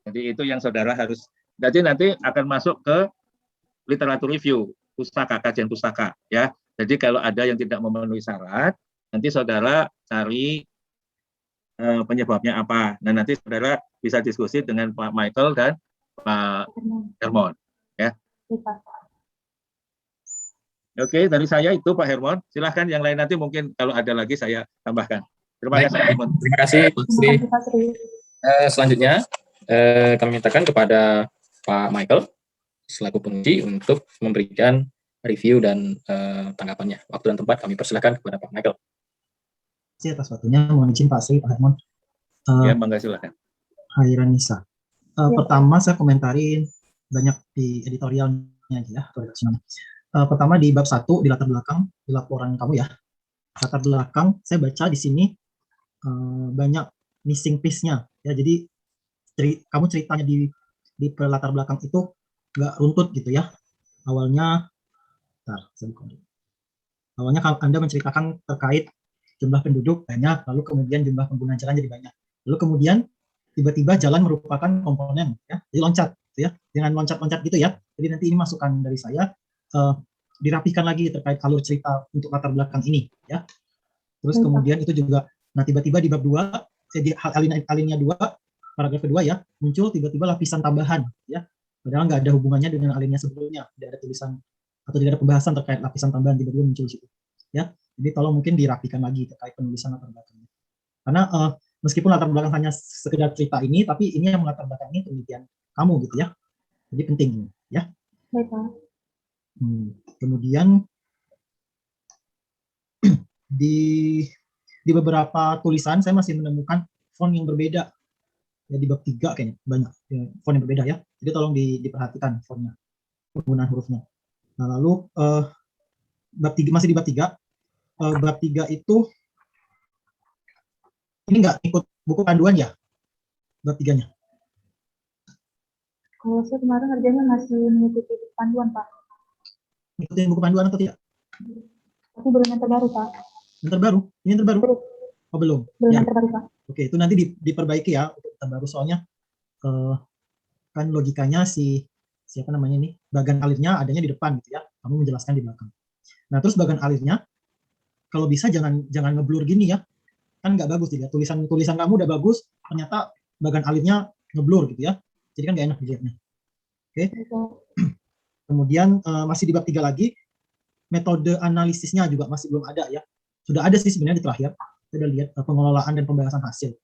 Jadi itu yang saudara harus. Jadi nanti akan masuk ke literatur review, pustaka, kajian pustaka, ya. Jadi kalau ada yang tidak memenuhi syarat, nanti saudara cari penyebabnya apa. Nah nanti saudara bisa diskusi dengan Pak Michael dan Pak Hermon, ya. Oke, dari saya itu Pak Hermon. Silahkan yang lain nanti mungkin kalau ada lagi saya tambahkan. Terima kasih, Hermon. Terima kasih, Pak Sri. Selanjutnya kami mintakan kepada Pak Michael selaku penguji untuk memberikan review dan tanggapannya. Waktu dan tempat kami persilakan kepada Pak Michael. Terima kasih atas waktunya. Mohon izin Pak Sri, Pak Hermon. Ya, bangga silakan. Hai Ranisa. Pertama saya komentarin banyak di editorialnya aja ya, atau redaksinya. Pertama di bab 1 di latar belakang di laporan kamu ya. Latar belakang saya baca di sini banyak missing piece-nya ya. Jadi kamu ceritanya di latar belakang itu nggak runtut gitu ya. Awalnya Anda menceritakan terkait jumlah penduduk banyak, lalu kemudian jumlah pengguna jalan jadi banyak. Lalu kemudian tiba-tiba jalan merupakan komponen ya. Jadi loncat gitu ya. Dengan loncat-loncat gitu ya. Jadi nanti ini masukan dari saya, dirapikan lagi terkait alur cerita untuk latar belakang ini ya. Terus kemudian itu juga, nah tiba-tiba di bab 2 di alinea 2 paragraf kedua ya, muncul tiba-tiba lapisan tambahan ya, padahal nggak ada hubungannya dengan alinea sebelumnya, tidak ada tulisan atau tidak ada pembahasan terkait lapisan tambahan, tiba-tiba muncul di situ ya. Jadi tolong mungkin dirapikan lagi terkait penulisan latar belakangnya, karena meskipun latar belakang hanya sekedar cerita ini, tapi ini yang melatar belakangi penelitian kamu gitu ya, jadi penting ya. Baik, kemudian di beberapa tulisan saya masih menemukan font yang berbeda ya, di bab 3 kayaknya banyak ya, font yang berbeda ya, jadi tolong diperhatikan fontnya, penggunaan hurufnya. Nah lalu bab 3, masih di bab 3, bab 3 itu ini nggak ikut buku panduan ya bab 3-nya? Kalau saya kemarin kerjanya masih mengikuti buku panduan, Pak. Ikutin buku panduan atau tidak? Tapi belum yang terbaru, Pak. Yang terbaru? Ini yang terbaru? Oh belum. Belum ya. yang terbaru, Pak. Oke, itu nanti diperbaiki ya untuk terbaru, soalnya kan logikanya siapa namanya ini, bagan alirnya adanya di depan gitu ya, kamu menjelaskan di belakang. Nah, terus bagan alirnya kalau bisa jangan ngeblur gini ya, kan nggak bagus juga. Tulisan kamu udah bagus, ternyata bagan alirnya ngeblur gitu ya, jadi kan nggak enak dilihatnya. Oke. Kemudian masih di bab 3 lagi, metode analisisnya juga masih belum ada ya. Sudah ada sih sebenarnya di terakhir, kita udah lihat pengelolaan dan pembahasan hasil.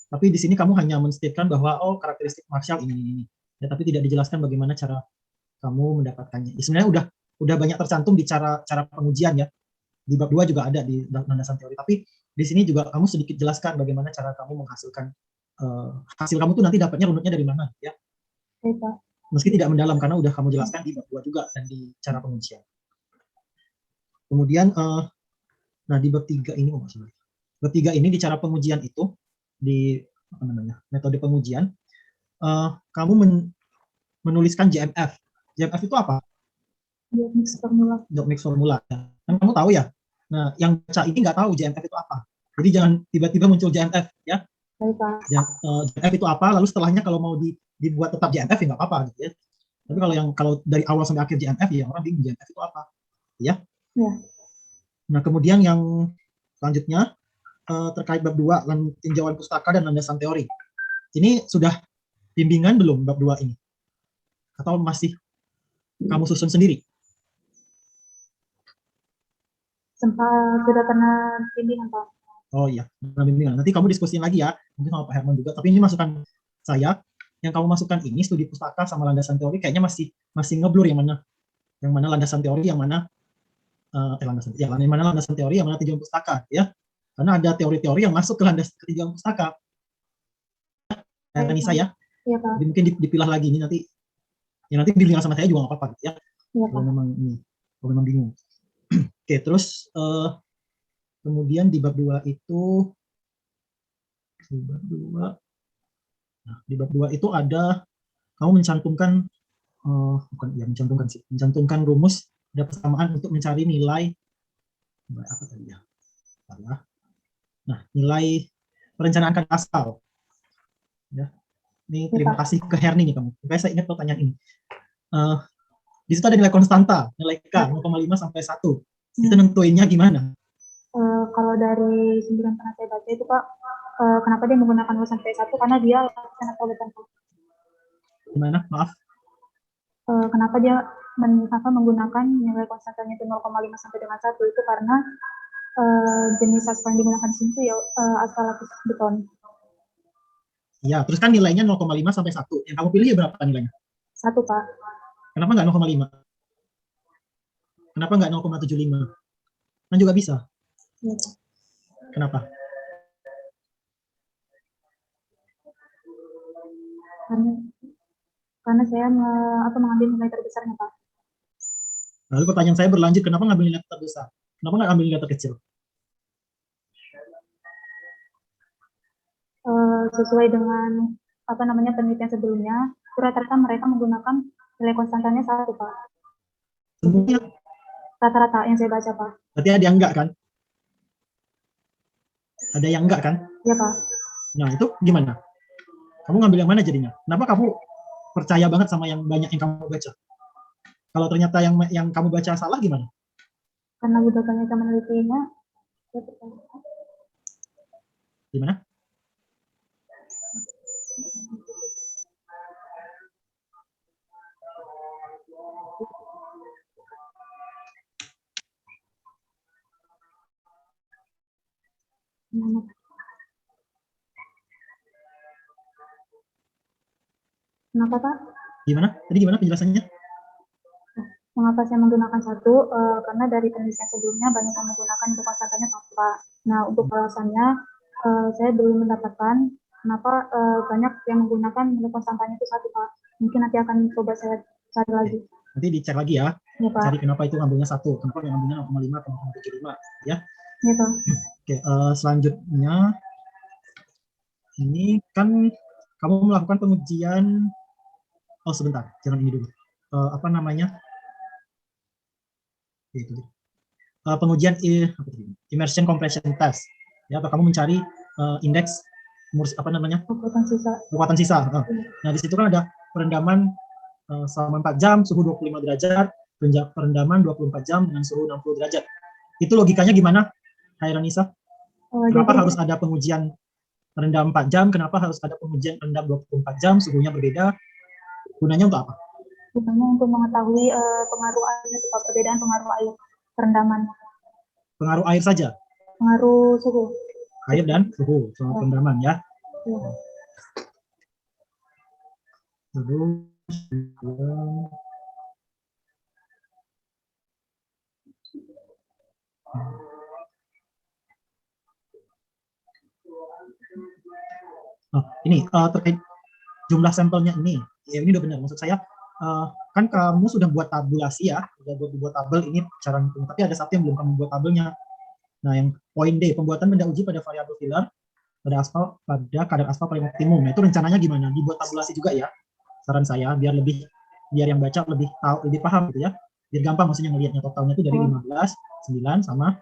Tapi di sini kamu hanya menstatekan bahwa karakteristik Marshall ini. Ya, tapi tidak dijelaskan bagaimana cara kamu mendapatkannya. Ya, sebenarnya udah banyak tercantum di cara pengujian ya. Di bab 2 juga ada di landasan teori. Tapi di sini juga kamu sedikit jelaskan bagaimana cara kamu menghasilkan hasil kamu tuh nanti dapatnya runutnya dari mana ya. Meski tidak mendalam karena udah kamu jelaskan di bab 2 juga dan di cara pengujian. Kemudian nah di bab 3 ini bab 3 ini di cara pengujian itu di metode pengujian kamu menuliskan JMF. JMF itu apa? Dot mix formula. Kan kamu tahu ya. Nah, yang baca ini nggak tahu JMF itu apa. Jadi jangan tiba-tiba muncul JMF ya. JMF itu apa? Lalu setelahnya kalau mau dibuat tetap JMF ya nggak apa-apa gitu ya. Tapi kalau dari awal sampai akhir JMF ya orang bingung JMF itu apa. Ya. Nah, kemudian yang selanjutnya terkait bab 2 tinjauan pustaka dan landasan teori. Ini sudah bimbingan belum bab 2 ini? Atau masih kamu susun sendiri? Sempat sudah pernah bimbingan, Pak. Oh iya, pernah bimbingan. Nanti kamu diskusiin lagi ya, mungkin sama Pak Herman juga. Tapi ini masukan saya, yang kamu masukkan ini studi pustaka sama landasan teori kayaknya masih ngeblur yang mana landasan teori, yang mana landasan teori, yang mana tinjauan pustaka ya. Karena ada teori-teori yang masuk ke tinjauan pustaka. Anissa ya. Iya, Pak. Jadi mungkin dipilah lagi ini nanti. Ya nanti bimbingan sama saya juga nggak apa-apa ya. Iya, kalau memang bingung. Oke, terus kemudian di bab 2 itu di bab 2 itu ada kamu mencantumkan mencantumkan rumus ada persamaan untuk mencari nilai apa tadi ya? Nah, nilai perencanaan angka asal. Ya. Ini terima kasih ke Herni nih kamu. Supaya saya ingat pertanyaan ini. Di situ ada nilai konstanta, nilai K 0,5 sampai 1. Itu nentuinnya gimana? Kalau dari sumber yang pernah saya baca itu Pak, kenapa dia menggunakan 0 sampai 1? Karena dia sangat toleran. Gimana? Maaf. Kenapa dia menggunakan nilai konstantanya itu 0,5 sampai dengan 1 itu karena jenis aspal yang digunakan di sini itu ya aspal lapis beton. Iya, terus kan nilainya 0,5 sampai 1. Yang kamu pilih ya berapa nilainya? 1, Pak. Kenapa nggak 0,5? Kenapa nggak 0,75? Kan juga bisa. Ya. Kenapa? Karena saya mengambil nilai terbesarnya, Pak. Lalu pertanyaan saya berlanjut, kenapa ngambil nilai terbesar? Kenapa nggak ambil nilai terkecil? Sesuai dengan penelitian sebelumnya, rata-rata mereka menggunakan nilai konstantanya 1, Pak. Semuanya? Rata-rata yang saya baca, Pak. Berarti ada yang enggak kan? Ada yang enggak kan? Iya, Pak. Nah, itu gimana? Kamu ngambil yang mana jadinya? Kenapa kamu percaya banget sama yang banyak yang kamu baca? Kalau ternyata yang kamu baca salah gimana? Karena udah banyak yang menelitinya. Gimana? Kenapa, Pak? Gimana? Tadi gimana penjelasannya? Mengapa saya menggunakan 1? Karena dari penelitian sebelumnya banyak yang menggunakan untuk konstantanya 1, Pak. Nah, untuk alasannya saya belum mendapatkan kenapa banyak yang menggunakan nilai konstantanya itu 1, Pak. Mungkin nanti akan coba saya cari lagi. Nanti dicek lagi ya. Ya, Pak. Cari kenapa itu ngambilnya 1, kenapa ngambilnya 0,5 atau 0,75 ya. Ya, Pak. Oke, selanjutnya ini kan kamu melakukan pengujian. Oh sebentar, jangan ini dulu. Pengujian immersion compression test. Ya, atau kamu mencari indeks apa namanya? Kekuatan sisa. Kekuatan sisa. Nah, di situ kan ada perendaman selama 4 jam suhu 25 derajat, perendaman 24 jam dengan suhu 60 derajat. Itu logikanya gimana, Hairanisa? Kenapa harus ada pengujian rendam 4 jam? Kenapa harus ada pengujian rendam 24 jam? Suhunya berbeda. Gunanya untuk apa? Gunanya untuk mengetahui pengaruh air, perbedaan pengaruh air perendaman. Pengaruh air saja? Pengaruh suhu. Air dan suhu soal perendaman ya. Ya. Terus ini terkait jumlah sampelnya ini, ya ini udah benar. Maksud saya kan kamu sudah buat tabulasi ya, sudah buat tabel ini cara ngitung. Tapi ada satu yang belum kamu buat tabelnya. Nah, yang poin D, pembuatan benda uji pada variabel filler pada aspal pada kadar aspal paling optimum. Nah, itu rencananya gimana? Dibuat tabulasi juga ya. Saran saya biar yang baca lebih tahu, lebih paham gitu ya. Biar gampang maksudnya ngelihatnya totalnya itu dari 15, 9 sama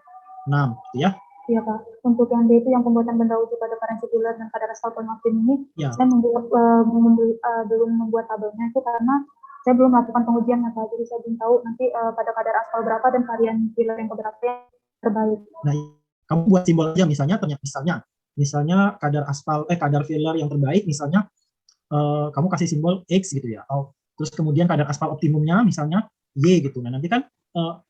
6 gitu ya. Iya Pak, untuk yang D itu yang pembuatan benda uji pada variasi filler dan kadar aspal paling optimum ini, ya. Saya belum membuat tabelnya itu karena saya belum melakukan pengujiannya Pak, jadi saya belum tahu nanti pada kadar aspal berapa dan varian filler yang berapa yang terbaik. Nah, kamu buat simbol aja misalnya kadar aspal kadar filler yang terbaik misalnya kamu kasih simbol X gitu ya. Terus kemudian kadar aspal optimumnya misalnya Y gitu. Nah, nanti kan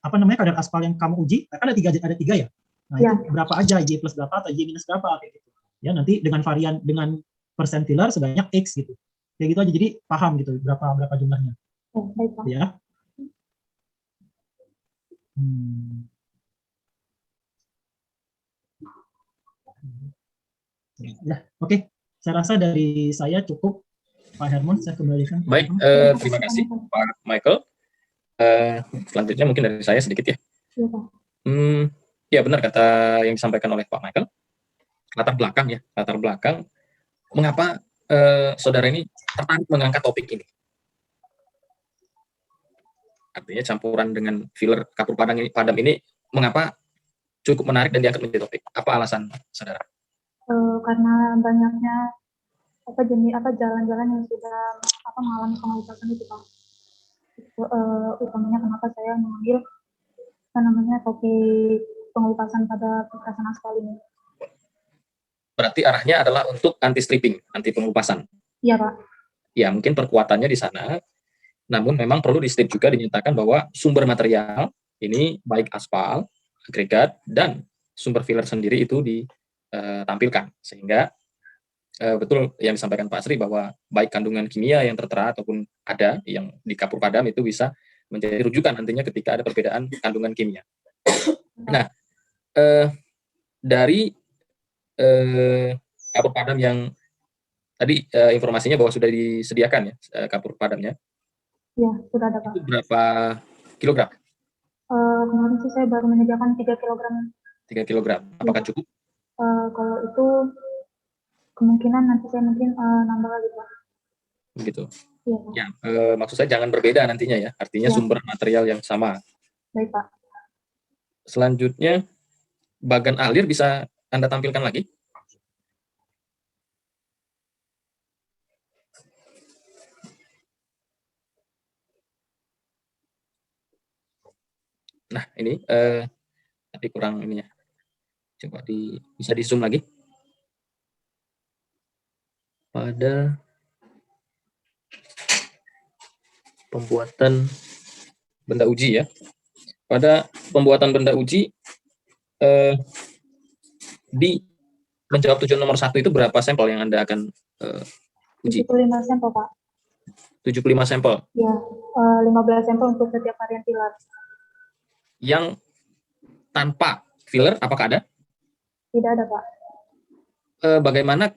kadar aspal yang kamu uji kan ada tiga ya. Nah, ya. Itu berapa aja, Y plus berapa atau Y minus berapa kayak gitu. Ya, nanti dengan varian dengan persen filler sebanyak X gitu. Kayak gitu aja, jadi paham gitu berapa jumlahnya. Baik, Pak. Ya. Ya, oke. Saya rasa dari saya cukup. Pak Hermon, saya kembalikan. Baik, terima kasih Pak Michael. Selanjutnya mungkin dari saya sedikit ya. Iya, Pak. Ya benar kata yang disampaikan oleh Pak Michael. Latar belakang mengapa saudara ini tertarik mengangkat topik ini. Artinya campuran dengan filler kapur padam ini mengapa cukup menarik dan diangkat menjadi topik. Apa alasan saudara? Karena banyaknya jalan-jalan yang sudah mengalami pengelupasan itu Pak. Utamanya kenapa saya mengambil topik pengelupasan pada kekerasan aspal ini. Berarti arahnya adalah untuk anti stripping, anti pengelupasan. Iya Pak. Ya mungkin perkuatannya di sana, namun memang perlu di strip juga dinyatakan bahwa sumber material ini baik aspal, agregat, dan sumber filler sendiri itu ditampilkan sehingga betul yang disampaikan Pak Sri bahwa baik kandungan kimia yang tertera ataupun ada yang di kapur padam itu bisa menjadi rujukan nantinya ketika ada perbedaan kandungan kimia. Nah, dari kapur padam yang tadi informasinya bahwa sudah disediakan ya kapur padamnya. Iya, sudah ada Pak. Itu berapa kilogram? Kemarin sih saya baru menyediakan 3 kilogram. 3 kilogram. Apakah cukup? Kalau itu kemungkinan nanti saya mungkin nambah lagi Pak. Begitu. Iya Pak. Ya, maksud saya jangan berbeda nantinya ya. Artinya sumber material yang sama. Baik Pak. Selanjutnya bagan alir bisa Anda tampilkan lagi. Nah, ini tapi kurang ini ya. Coba bisa di zoom lagi. Pada pembuatan benda uji ya. Pada pembuatan benda uji di menjawab tujuan nomor 1 itu berapa sampel yang Anda akan uji? 75 sampel Pak. 75 sampel? Ya, 15 sampel untuk setiap varian filler. Yang tanpa filler, apakah ada? Tidak ada Pak. Bagaimana?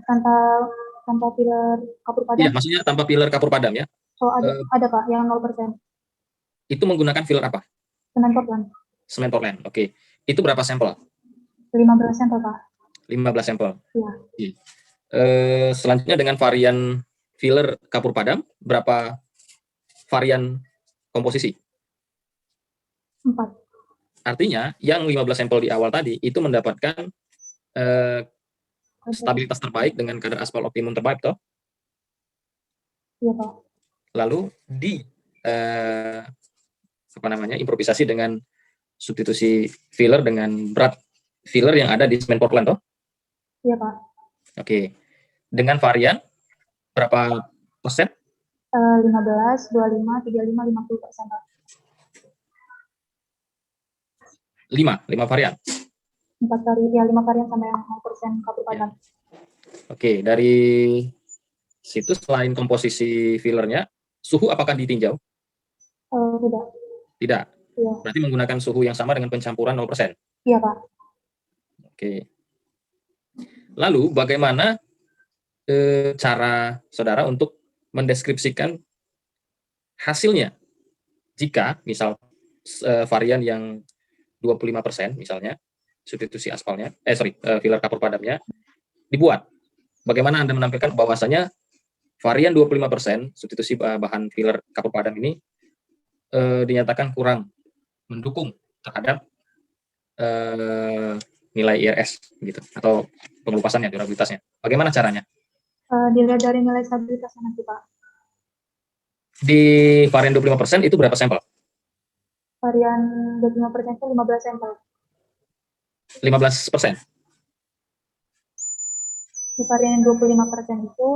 Tanpa filler kapur padam? Iya, maksudnya tanpa filler kapur padam ya? Oh, ada Pak, yang 0%. Itu menggunakan filler apa? Semen Portland. Semen Portland, oke. Itu berapa sampel? 15 sampel Pak. 15 sampel? Iya. Selanjutnya dengan varian filler kapur padam, berapa varian komposisi? 4. Artinya yang 15 sampel di awal tadi itu mendapatkan stabilitas terbaik dengan kadar aspal optimum terbaik toh. Iya, Pak. Lalu di improvisasi dengan substitusi filler dengan berat filler yang ada di semen Portland toh. Iya, Pak. Oke. Dengan varian berapa persen? 15, 25, 35, 50%, Pak. 5 varian. 5 varian sama yang 0% kapur padam. Oke, dari situ selain komposisi fillernya, suhu apakah ditinjau? Tidak. Tidak. Iya. Berarti menggunakan suhu yang sama dengan pencampuran 0%? Iya, Pak. Oke. Lalu bagaimana cara saudara untuk mendeskripsikan hasilnya jika misal varian yang 25% misalnya substitusi aspalnya, filler kapur padamnya dibuat. Bagaimana Anda menampilkan bahwasanya varian 25% substitusi bahan filler kapur padam ini dinyatakan kurang mendukung terhadap nilai IRS gitu atau pengelupasannya, durabilitasnya. Bagaimana caranya? Dilihat dari nilai stabilitasnya nanti, Pak. Di varian 25% itu berapa sampel? Varian 25% itu 15 sampel. 15%. Di varian 25% itu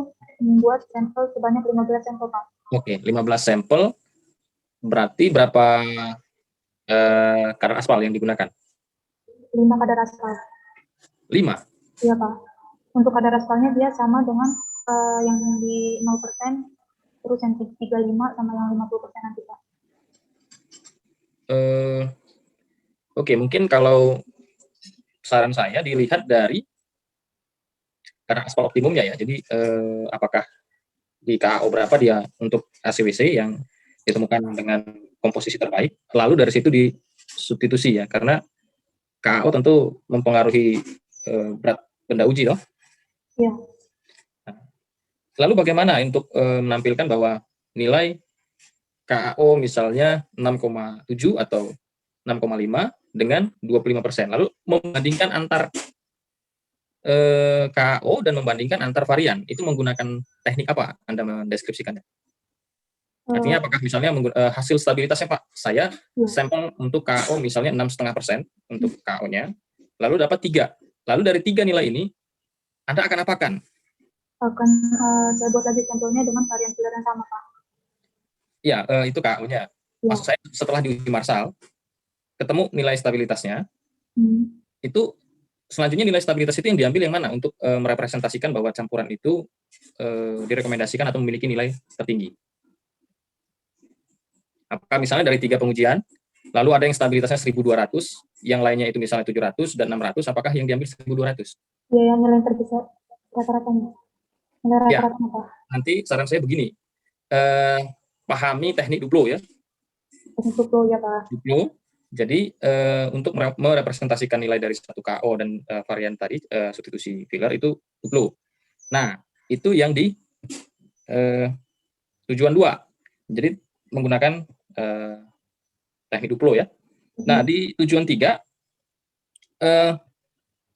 membuat sampel sebanyak 15 sampel, Pak. Oke, 15 sampel berarti berapa kadar aspal yang digunakan? 5 kadar aspal. 5? Iya, Pak. Untuk kadar aspalnya dia sama dengan yang di 0%, terus yang 35 sama yang 50% nanti, Pak. Oke, mungkin kalau saran saya dilihat dari kadar aspal optimumnya ya. Jadi apakah di KAO berapa dia untuk ACWC yang ditemukan dengan komposisi terbaik, lalu dari situ disubstitusi ya, karena KAO tentu mempengaruhi berat benda uji toh. Iya. Lalu bagaimana untuk menampilkan bahwa nilai KAO misalnya 6,7 atau 6,5 dengan 25%. Lalu membandingkan antar KAO dan membandingkan antar varian. Itu menggunakan teknik apa Anda mendeskripsikannya? Artinya apakah misalnya hasil stabilitasnya Pak, saya sampel untuk KAO misalnya 6,5% untuk KAO-nya, lalu dapat 3. Lalu dari 3 nilai ini, Anda akan apakan? Akan saya buat lagi sampelnya dengan varian filler yang sama, Pak. Ya, itu KAO-nya. Ya. Maksud saya setelah diuji marsal, ketemu nilai stabilitasnya, itu selanjutnya nilai stabilitas itu yang diambil yang mana untuk merepresentasikan bahwa campuran itu direkomendasikan atau memiliki nilai tertinggi. Apakah misalnya dari 3 pengujian, lalu ada yang stabilitasnya 1.200, yang lainnya itu misalnya 700 dan 600, apakah yang diambil 1.200? Ya, yang nilai terbesar rata-ratanya. Nilai rata-ratanya, Pak. Nanti saran saya begini, pahami teknik Duplo ya. Teknik Duplo ya, Pak. Duplo. Jadi untuk merepresentasikan nilai dari satu KO dan varian tadi substitusi filler itu Duplo. Nah, itu yang di tujuan 2. Jadi menggunakan teknik Duplo ya. Nah, di tujuan 3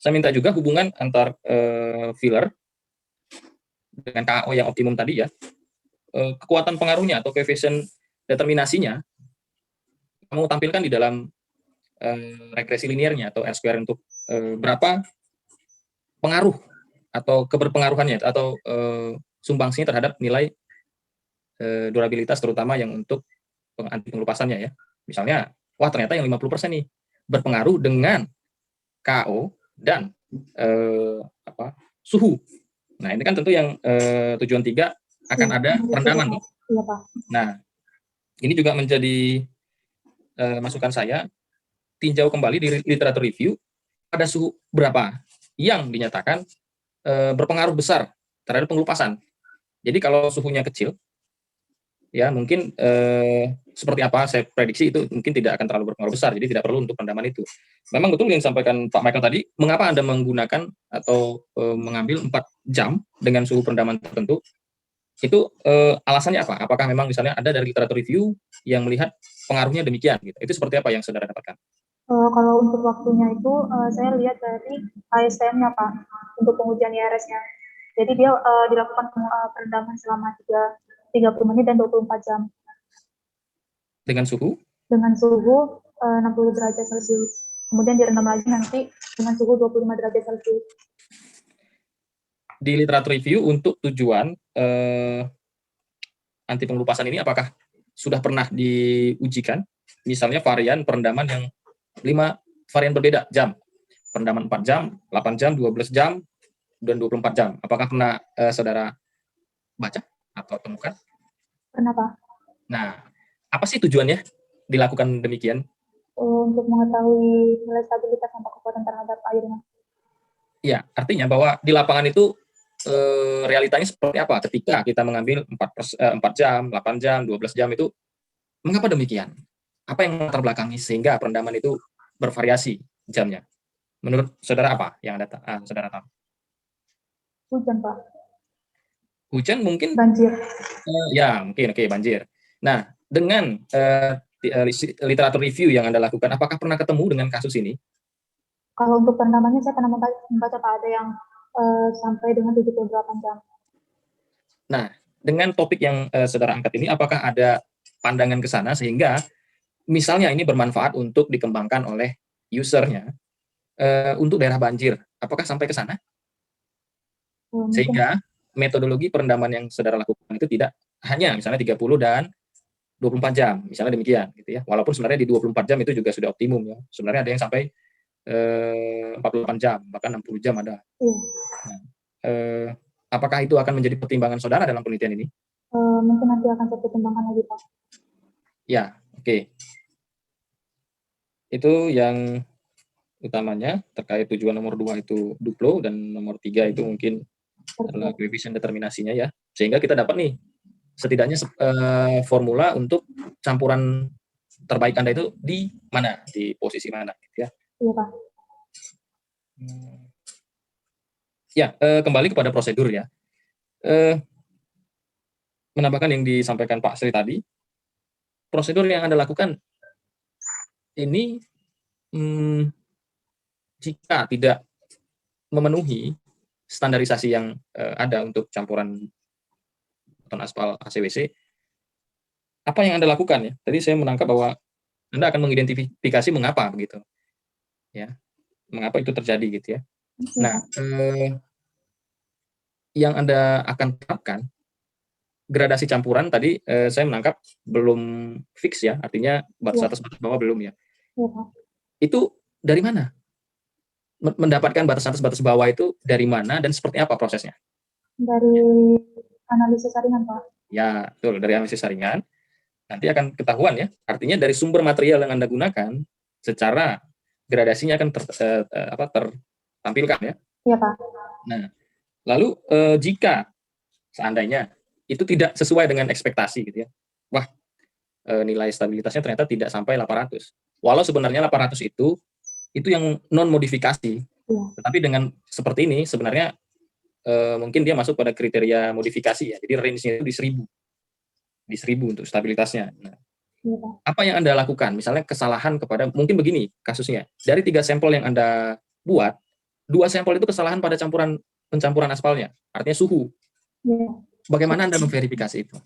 saya minta juga hubungan antar filler dengan KO yang optimum tadi ya. Kekuatan pengaruhnya atau coefficient determinasinya kamu tampilkan di dalam regresi linearnya atau R-square untuk berapa pengaruh atau keberpengaruhannya atau sumbangsinya terhadap nilai durabilitas terutama yang untuk anti pengelupasannya ya. Misalnya, wah ternyata yang 50% nih berpengaruh dengan KO dan suhu. Nah, ini kan tentu yang tujuan 3 akan ada perendaman. Iya, Pak. Nah, ini juga menjadi masukan saya, tinjau kembali di literatur review pada suhu berapa yang dinyatakan berpengaruh besar terhadap pengelupasan. Jadi kalau suhunya kecil, ya mungkin seperti apa saya prediksi itu mungkin tidak akan terlalu berpengaruh besar, jadi tidak perlu untuk perendaman itu. Memang betul yang disampaikan Pak Michael tadi, mengapa Anda menggunakan atau mengambil 4 jam dengan suhu perendaman tertentu, itu alasannya apa? Apakah memang misalnya ada dari literatur review yang melihat pengaruhnya demikian? Gitu. Itu seperti apa yang saudara dapatkan? Kalau untuk waktunya itu saya lihat dari ASTM-nya Pak untuk pengujian IRS-nya. Jadi dia dilakukan perendaman selama 30 menit dan 24 jam Dengan suhu dengan suhu 60 derajat Celcius. Kemudian direndam lagi nanti dengan suhu 25 derajat Celcius. di literatur review untuk tujuan anti pengelupasan ini apakah sudah pernah diujikan? Misalnya varian perendaman yang 5 varian berbeda jam. Perendaman 4 jam, 8 jam, 12 jam, dan 24 jam. Apakah pernah saudara baca atau temukan? Pernah Pak. Nah, apa sih tujuannya dilakukan demikian? Untuk mengetahui nilai stabilitas dan kekuatan terhadap airnya. Ya, artinya bahwa di lapangan itu realitanya seperti apa ketika kita mengambil 4 jam, 8 jam, 12 jam itu, mengapa demikian? Apa yang latar belakangi sehingga perendaman itu bervariasi jamnya? Menurut saudara apa yang saudara tahu? Hujan Pak. Hujan mungkin? Banjir. Ya, mungkin oke, banjir. Nah, dengan literatur review yang Anda lakukan, apakah pernah ketemu dengan kasus ini? Kalau untuk perendamannya saya pernah membaca Pak, ada yang sampai dengan 78 jam. Nah, dengan topik yang saudara angkat ini, apakah ada pandangan ke sana sehingga misalnya ini bermanfaat untuk dikembangkan oleh usernya untuk daerah banjir? Apakah sampai ke sana? Sehingga metodologi perendaman yang saudara lakukan itu tidak hanya misalnya 30 dan 24 jam, misalnya demikian, gitu ya. Walaupun sebenarnya di 24 jam itu juga sudah optimum ya. Sebenarnya ada yang sampai 48 jam, bahkan 60 jam ada. Nah, apakah itu akan menjadi pertimbangan saudara dalam penelitian ini? Mungkin nanti akan saya pertimbangkan lagi, Pak. Ya, oke. Itu yang utamanya terkait tujuan nomor 2 itu Duplo, dan nomor 3 itu mungkin adalah koefisien determinasinya ya. Sehingga kita dapat nih setidaknya formula untuk campuran terbaik Anda itu di mana, di posisi mana gitu ya. Iya, Pak. Ya, kembali kepada prosedur ya. Menambahkan yang disampaikan Pak Sri tadi, prosedur yang Anda lakukan ini jika tidak memenuhi standarisasi yang ada untuk campuran beton aspal ACWC, apa yang Anda lakukan ya? Tadi saya menangkap bahwa Anda akan mengidentifikasi mengapa begitu, ya, mengapa itu terjadi gitu ya. Nah, yang Anda akan terapkan gradasi campuran tadi saya menangkap belum fix ya, artinya batas atas batas bawah belum ya. Itu dari mana? Mendapatkan batas atas batas bawah itu dari mana dan seperti apa prosesnya? Dari analisis saringan, Pak. Ya, betul, dari analisis saringan. Nanti akan ketahuan ya, artinya dari sumber material yang Anda gunakan secara gradasinya akan tertampilkan ya. Iya, Pak. Nah, lalu jika seandainya itu tidak sesuai dengan ekspektasi gitu ya, wah, nilai stabilitasnya ternyata tidak sampai 800. Walau sebenarnya 800 itu yang non modifikasi. Iya. Tetapi dengan seperti ini sebenarnya mungkin dia masuk pada kriteria modifikasi ya. Jadi range-nya itu di 1000 untuk stabilitasnya. Nah, iya, apa yang Anda lakukan? Misalnya kesalahan kepada, mungkin begini kasusnya, dari 3 sampel yang Anda buat, 2 sampel itu kesalahan pada pencampuran aspalnya, artinya suhu. Iya. Bagaimana Anda memverifikasi itu?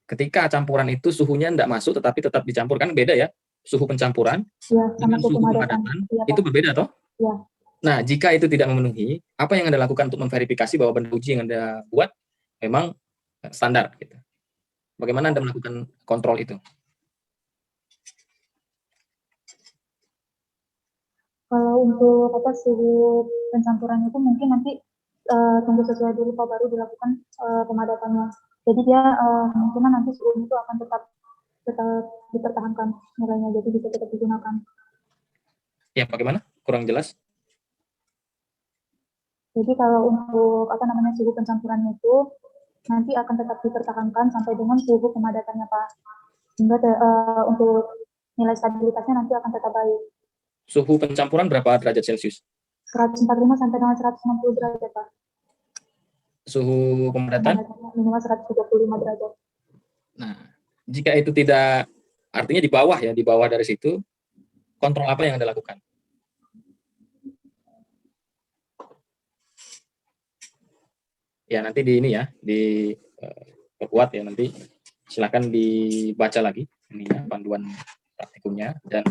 Ketika campuran itu suhunya tidak masuk tetapi tetap dicampurkan, beda ya, suhu pencampuran ya, dengan suhu pemadatan ya, itu berbeda toh? Ya. Nah, jika itu tidak memenuhi, apa yang Anda lakukan untuk memverifikasi bahwa benda uji yang Anda buat memang standar gitu? Bagaimana Anda melakukan kontrol itu? Kalau untuk suhu pencampuran itu mungkin nanti tunggu sesuai dulu Pak, baru dilakukan pemadatannya. Jadi dia mungkin nanti suhu itu akan tetap dipertahankan nilainya, jadi bisa tetap digunakan. Ya, bagaimana? Kurang jelas. Jadi kalau untuk suhu pencampurannya itu nanti akan tetap dipertahankan sampai dengan suhu pemadatannya Pak. Sehingga untuk nilai stabilitasnya nanti akan tetap baik. Suhu pencampuran berapa derajat Celcius? 145 sampai dengan 160 derajat Pak. suhu pemadatan? Minimal 135 derajat. Nah, jika itu tidak, artinya di bawah ya, di bawah dari situ, kontrol apa yang Anda lakukan? Ya, nanti di ini ya, di perkuat ya, nanti silakan dibaca lagi ini ya, panduan praktikumnya, dan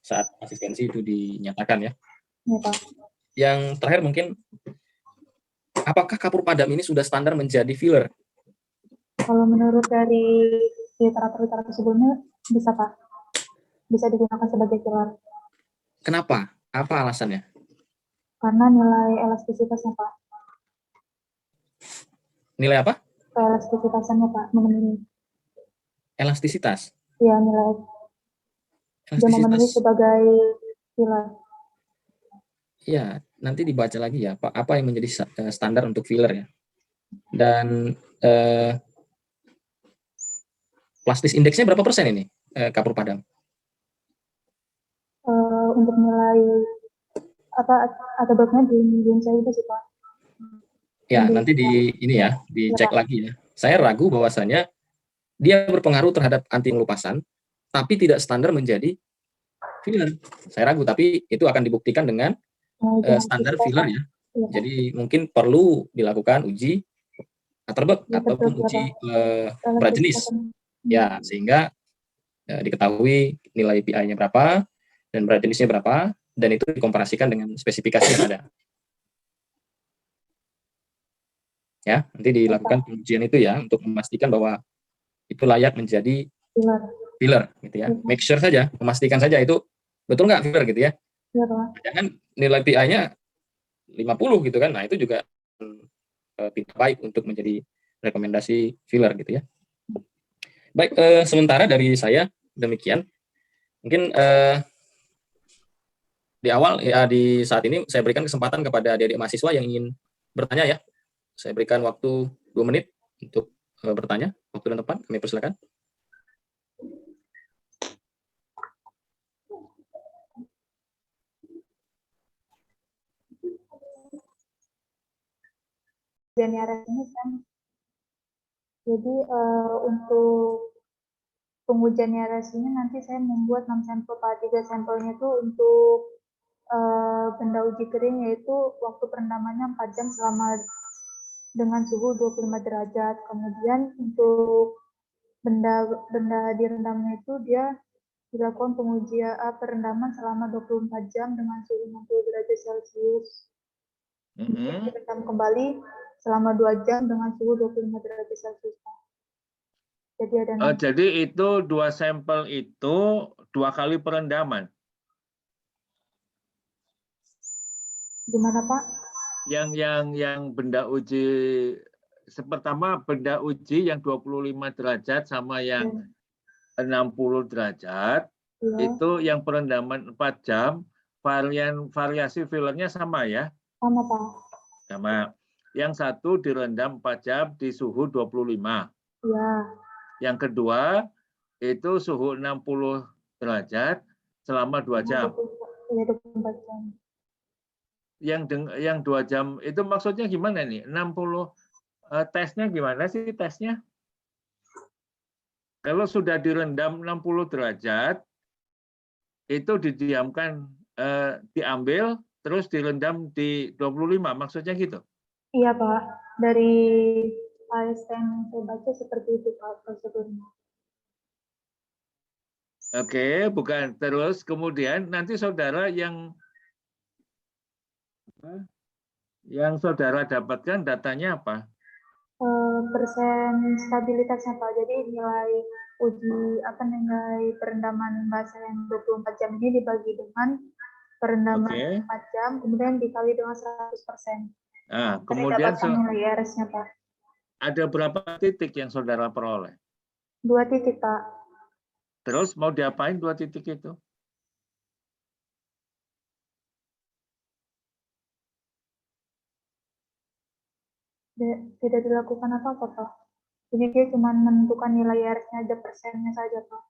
saat asistensi itu dinyatakan ya. Ya, Pak. Yang terakhir mungkin, apakah kapur padam ini sudah standar menjadi filler? Kalau menurut dari literatur sebelumnya, bisa Pak. Bisa digunakan sebagai filler. Kenapa? Apa alasannya? Karena nilai elastisitasnya Pak. Nilai apa? Elastisitasnya Pak, memenuhi. Elastisitas? Iya, nilai. Dia memenuhi sebagai filler. Iya, nanti dibaca lagi ya, Pak, apa yang menjadi standar untuk filler ya. Dan plastis indeksnya berapa persen ini, kapur padam? Untuk nilai ada babnya belum saya itu sih Pak. Ya, nanti di ini ya, dicek lagi ya. Saya ragu bahwasanya dia berpengaruh terhadap anti pengelupasan, tapi tidak standar menjadi filler. Saya ragu, tapi itu akan dibuktikan dengan standar filler ya. Jadi mungkin perlu dilakukan uji Atterbach ataupun uji berat jenis. Ya, sehingga diketahui nilai PI-nya berapa dan berat jenisnya berapa, dan itu dikomparasikan dengan spesifikasi yang ada. Ya, nanti dilakukan pengujian itu ya untuk memastikan bahwa itu layak menjadi filler gitu ya. Make sure saja, memastikan saja itu betul nggak filler gitu ya. Jangan nilai PI-nya 50 gitu kan. Nah, itu juga tidak baik untuk menjadi rekomendasi filler gitu ya. Baik, sementara dari saya demikian. Mungkin di awal ya, di saat ini saya berikan kesempatan kepada adik-adik mahasiswa yang ingin bertanya ya. Saya berikan waktu 2 menit untuk bertanya. Waktu dan tempat kami persilakan. ini kan, jadi untuk pengujian narasinya nanti saya membuat 6 sampel Pak. 3 sampelnya itu untuk benda uji kering, yaitu waktu perendamannya 4 jam dengan suhu 25 derajat. Kemudian untuk benda direndamnya itu dia dilakukan pengujian perendaman selama 24 jam dengan suhu 60 derajat Celcius. Direndam kembali selama 2 jam dengan suhu 25 derajat Celcius. Jadi ada jadi itu 2 sampel itu 2 kali perendaman. Gimana Pak? Yang benda uji pertama, benda uji yang 25 derajat sama yang 60 derajat itu yang perendaman 4 jam, variasi fillernya sama ya? Sama Pak. Sama. Yang satu direndam 4 jam di suhu 25. Iya. Yang kedua itu suhu 60 derajat selama 2 jam. Iya, 24 jam. Yang 2 jam itu maksudnya gimana nih? 60 tesnya gimana sih tesnya? Kalau sudah direndam 60 derajat itu didiamkan, diambil terus direndam di 25, maksudnya gitu? Iya Pak, dari ASN yang saya baca seperti itu Pak prosedurnya. Oke, bukan. Terus kemudian nanti saudara yang saudara dapatkan datanya apa? Persen stabilitasnya Pak. Jadi nilai nilai perendaman basah yang 24 jam ini dibagi dengan perendaman 4 jam, kemudian dikali dengan 100%. Nah, kemudian nilai RS-nya Pak. Ada berapa titik yang saudara peroleh? 2 titik Pak. Terus mau diapain 2 titik itu? Tidak dilakukan apa-apa Pak. Jadi dia cuma menentukan nilai RS-nya aja, persennya saja Pak.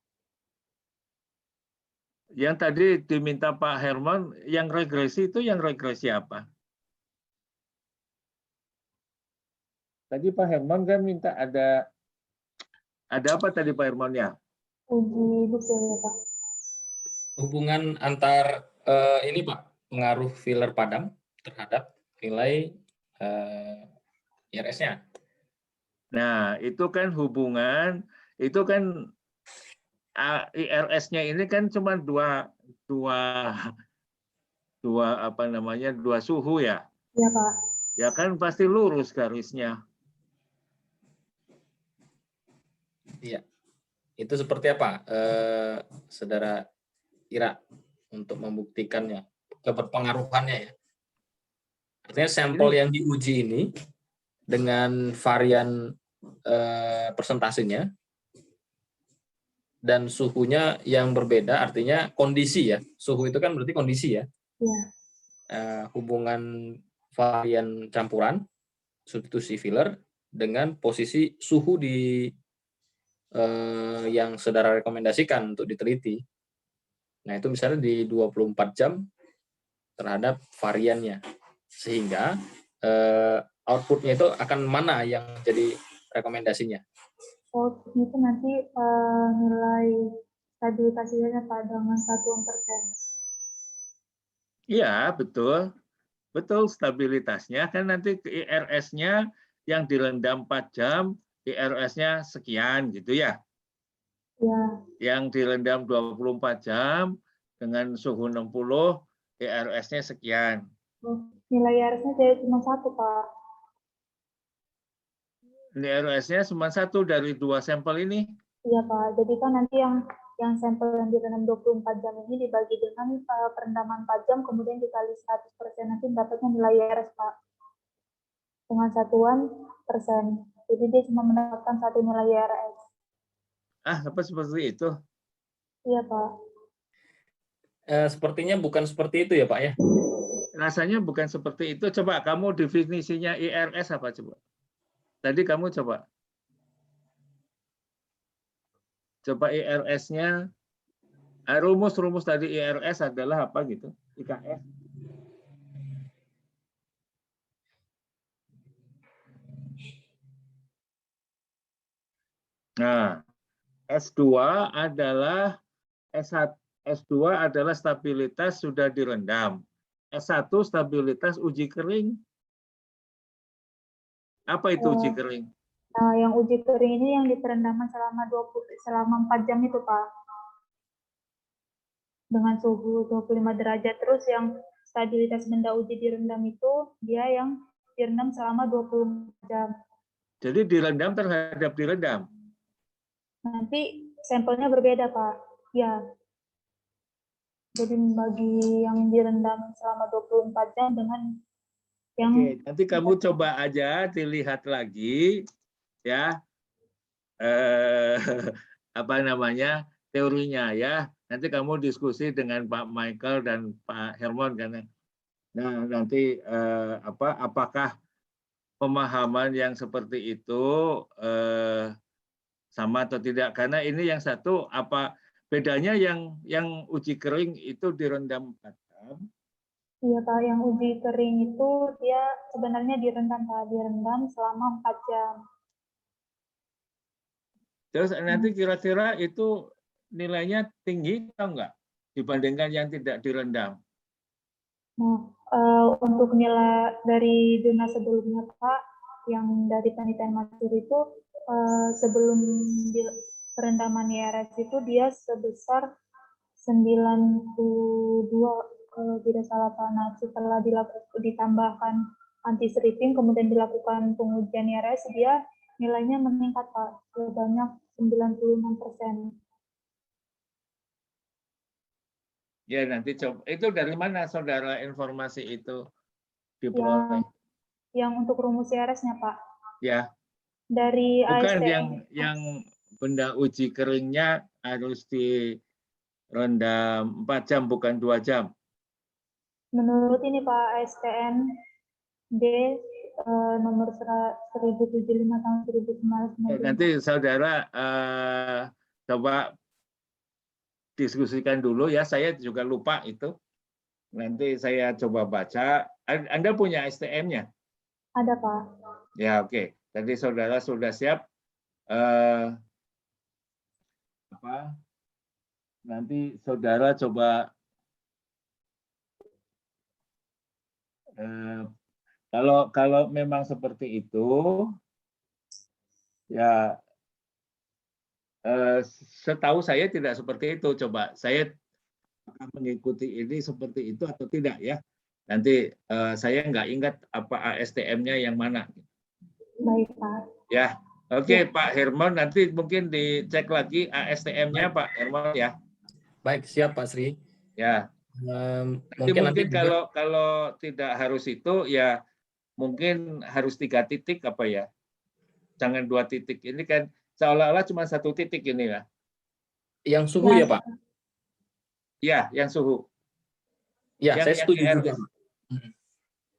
Yang tadi diminta Pak Herman, yang regresi itu yang regresi apa? Tadi Pak Herman kan minta ada apa tadi Pak Herman ya? Uji detail ya Pak. Hubungan antar ini Pak, pengaruh filler padam terhadap nilai IRS-nya. Nah, itu kan hubungan, itu kan IRS-nya ini kan cuma dua apa namanya, dua suhu ya. Iya Pak. Ya kan pasti lurus garisnya. Iya. Itu seperti apa, Saudara Ira, untuk membuktikannya, keberpengaruhannya ya? Artinya sampel yang diuji ini dengan varian persentasenya dan suhunya yang berbeda, artinya kondisi ya. Suhu itu kan berarti kondisi ya. Iya. Hubungan varian campuran, substitusi filler, dengan posisi suhu di yang saudara rekomendasikan untuk diteliti. Nah, itu misalnya di 24 jam terhadap variannya. Sehingga outputnya itu akan mana yang jadi rekomendasinya? Outputnya itu nanti nilai stabilitasnya dengan 1%. Iya, betul. Betul, stabilitasnya kan nanti IRS-nya yang direndam 4 jam, IRS-nya sekian gitu ya. Iya. Yang direndam 24 jam dengan suhu 60, IRS-nya sekian. Nilai IRS-nya jadi cuma 1, Pak. IRS-nya cuma 1 dari 2 sampel ini? Iya, Pak. Jadi kan nanti yang sampel yang direndam 24 jam ini dibagi dengan perendaman 4 jam, kemudian dikali 100%, nanti dapatnya nilai IRS, Pak. Dengan satuan persen. Jadi dia cuma mendapatkan 1 nilai IRS. Apa seperti itu? Iya, Pak. Sepertinya bukan seperti itu ya, Pak ya? Rasanya bukan seperti itu. Coba kamu definisinya IRS apa coba? Tadi kamu coba. Coba IRS-nya, rumus tadi IRS adalah apa gitu? IKS. Nah, S2 adalah S2 adalah stabilitas sudah direndam. S1 stabilitas uji kering. Apa itu uji kering? Nah, yang uji kering ini yang diperendaman selama 4 jam itu, Pak. Dengan suhu 25 derajat. Terus yang stabilitas benda uji direndam itu dia yang direndam selama 24 jam. Jadi direndam terhadap direndam. Nanti sampelnya berbeda, Pak. Ya. Jadi bagi yang direndam selama 24 jam dengan yang... Oke, nanti kamu coba aja dilihat lagi ya. Apa namanya? Teorinya ya. Nanti kamu diskusi dengan Pak Michael dan Pak Herman kan. Nah, nanti apakah pemahaman yang seperti itu sama atau tidak? Karena ini yang satu apa bedanya yang uji kering itu direndam 4 jam. Iya Pak, yang uji kering itu dia sebenarnya direndam Pak, direndam selama 4 jam. Terus nanti kira-kira itu nilainya tinggi atau enggak dibandingkan yang tidak direndam? Nah, untuk nilai dari zona sebelumnya Pak, yang dari penelitian Masur itu sebelum perendaman IRS itu dia sebesar 92 kalau tidak salah Pak. Nah, setelah ditambahkan anti stripping kemudian dilakukan pengujian IRS, dia nilainya meningkat Pak sebanyak 96%. Ya nanti coba. Itu dari mana saudara informasi itu diperoleh? Yang untuk rumus IRS-nya Pak? Ya. Dari bukan ASTM. yang benda uji keringnya harus direndam 4 jam bukan 2 jam. Menurut ini Pak, ASTM D nomor 1075 tahun 1990. Nanti saudara coba diskusikan dulu ya, saya juga lupa itu. Nanti saya coba baca. Anda punya STM-nya? Ada Pak. Ya oke. Jadi saudara sudah siap? Nanti saudara coba kalau memang seperti itu, ya setahu saya tidak seperti itu. Coba saya mengikuti ini seperti itu atau tidak ya? Nanti saya nggak ingat apa ASTM-nya yang mana. Baik, Pak. Ya, oke, Pak Herman, nanti mungkin dicek lagi ASTM-nya Pak Herman ya. Baik, siap Pak Sri. Ya. Mungkin kalau tidak harus itu ya mungkin harus 3 titik apa ya? Jangan 2 titik. Ini kan seolah-olah cuma 1 titik ini ya. Yang suhu ya Pak? Ya, yang suhu. Ya, saya setuju juga.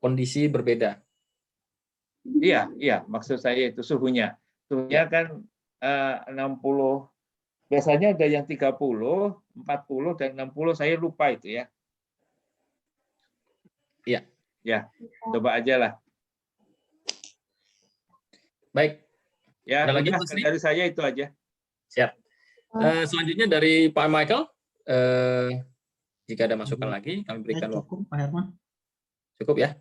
Kondisi berbeda. Iya, maksud saya itu suhunya. Suhunya kan 60. Biasanya ada yang 30, 40, dan 60, saya lupa itu ya. Iya. Ya, coba aja lah. Baik. Ya, ada lagi dari saya itu aja. Siap. Selanjutnya dari Pak Michael, jika ada masukan lagi, kami berikan waktu. Cukup, Pak Herman. Cukup ya?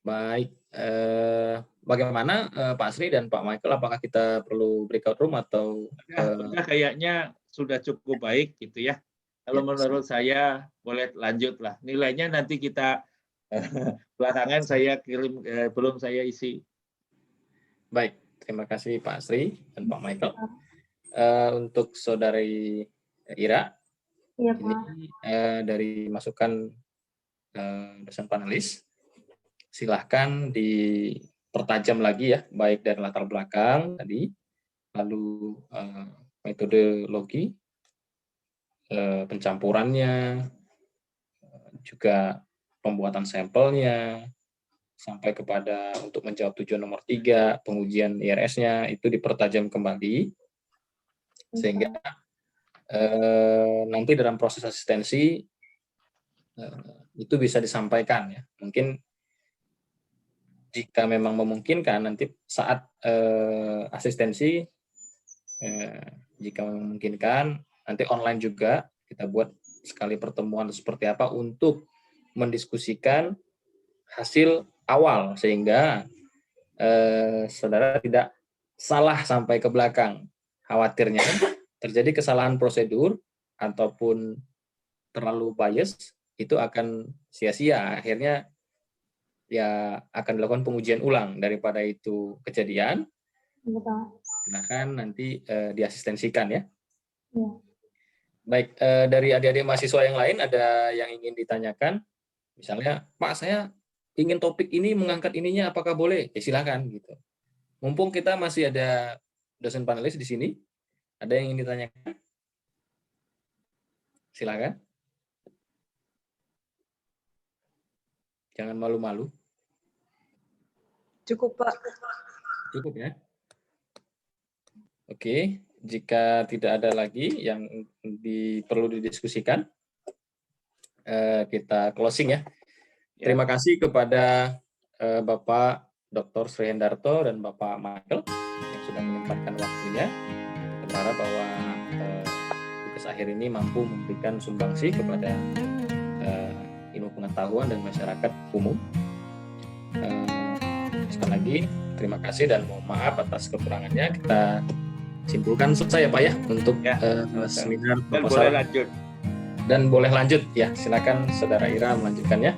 Baik. Bagaimana Pak Sri dan Pak Michael, apakah kita perlu breakout room atau kayaknya sudah cukup baik gitu ya. Kalau menurut saya boleh lanjut lah. Nilainya nanti kita belakangan saya kirim, belum saya isi. Baik, terima kasih Pak Sri dan Pak Michael. Untuk Saudari Ira, ya, ini dari masukan dosen panelis, silahkan dipertajam lagi ya, baik dari latar belakang tadi, lalu metodologi, pencampurannya, juga pembuatan sampelnya, sampai kepada untuk menjawab tujuan nomor 3, pengujian IRS-nya, itu dipertajam kembali, sehingga nanti dalam proses asistensi itu bisa disampaikan ya. Mungkin jika memang memungkinkan nanti saat asistensi, jika memungkinkan nanti online juga kita buat sekali pertemuan seperti apa untuk mendiskusikan hasil awal sehingga saudara tidak salah sampai ke belakang. Khawatirnya terjadi kesalahan prosedur ataupun terlalu bias, itu akan sia-sia. Akhirnya ya akan dilakukan pengujian ulang. Daripada itu kejadian, silakan nanti diasistensikan ya. Ya. Baik, dari adik-adik mahasiswa yang lain ada yang ingin ditanyakan? Misalnya, Pak, saya ingin topik ini mengangkat ininya, apakah boleh? Ya silakan gitu. Mumpung kita masih ada dosen panelis di sini, ada yang ingin ditanyakan? Silakan. Jangan malu-malu. Cukup, Pak. Cukup ya. Oke, jika tidak ada lagi yang perlu didiskusikan, kita closing ya. Terima kasih kepada Bapak Dr. Sri Hendarto dan Bapak Michael yang sudah menyempatkan waktunya. Kita berharap bahwa tugas akhir ini mampu memberikan sumbangsi kepada ilmu pengetahuan dan masyarakat umum. Sekali lagi, terima kasih dan mohon maaf atas kekurangannya. Kita simpulkan selesai ya Pak ya untuk seminar proposal. Dan boleh lanjut ya. Silakan Saudara Ira melanjutkannya.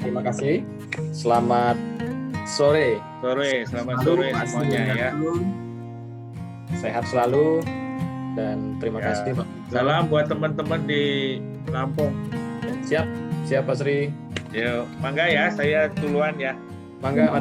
Terima kasih. Selamat sore. Selamat sore semuanya ya. Sehat selalu dan terima kasih Pak. Salam buat teman-teman di Lampung. Siap Pak Sri. Yuk, mangga ya, saya duluan ya. Mangga.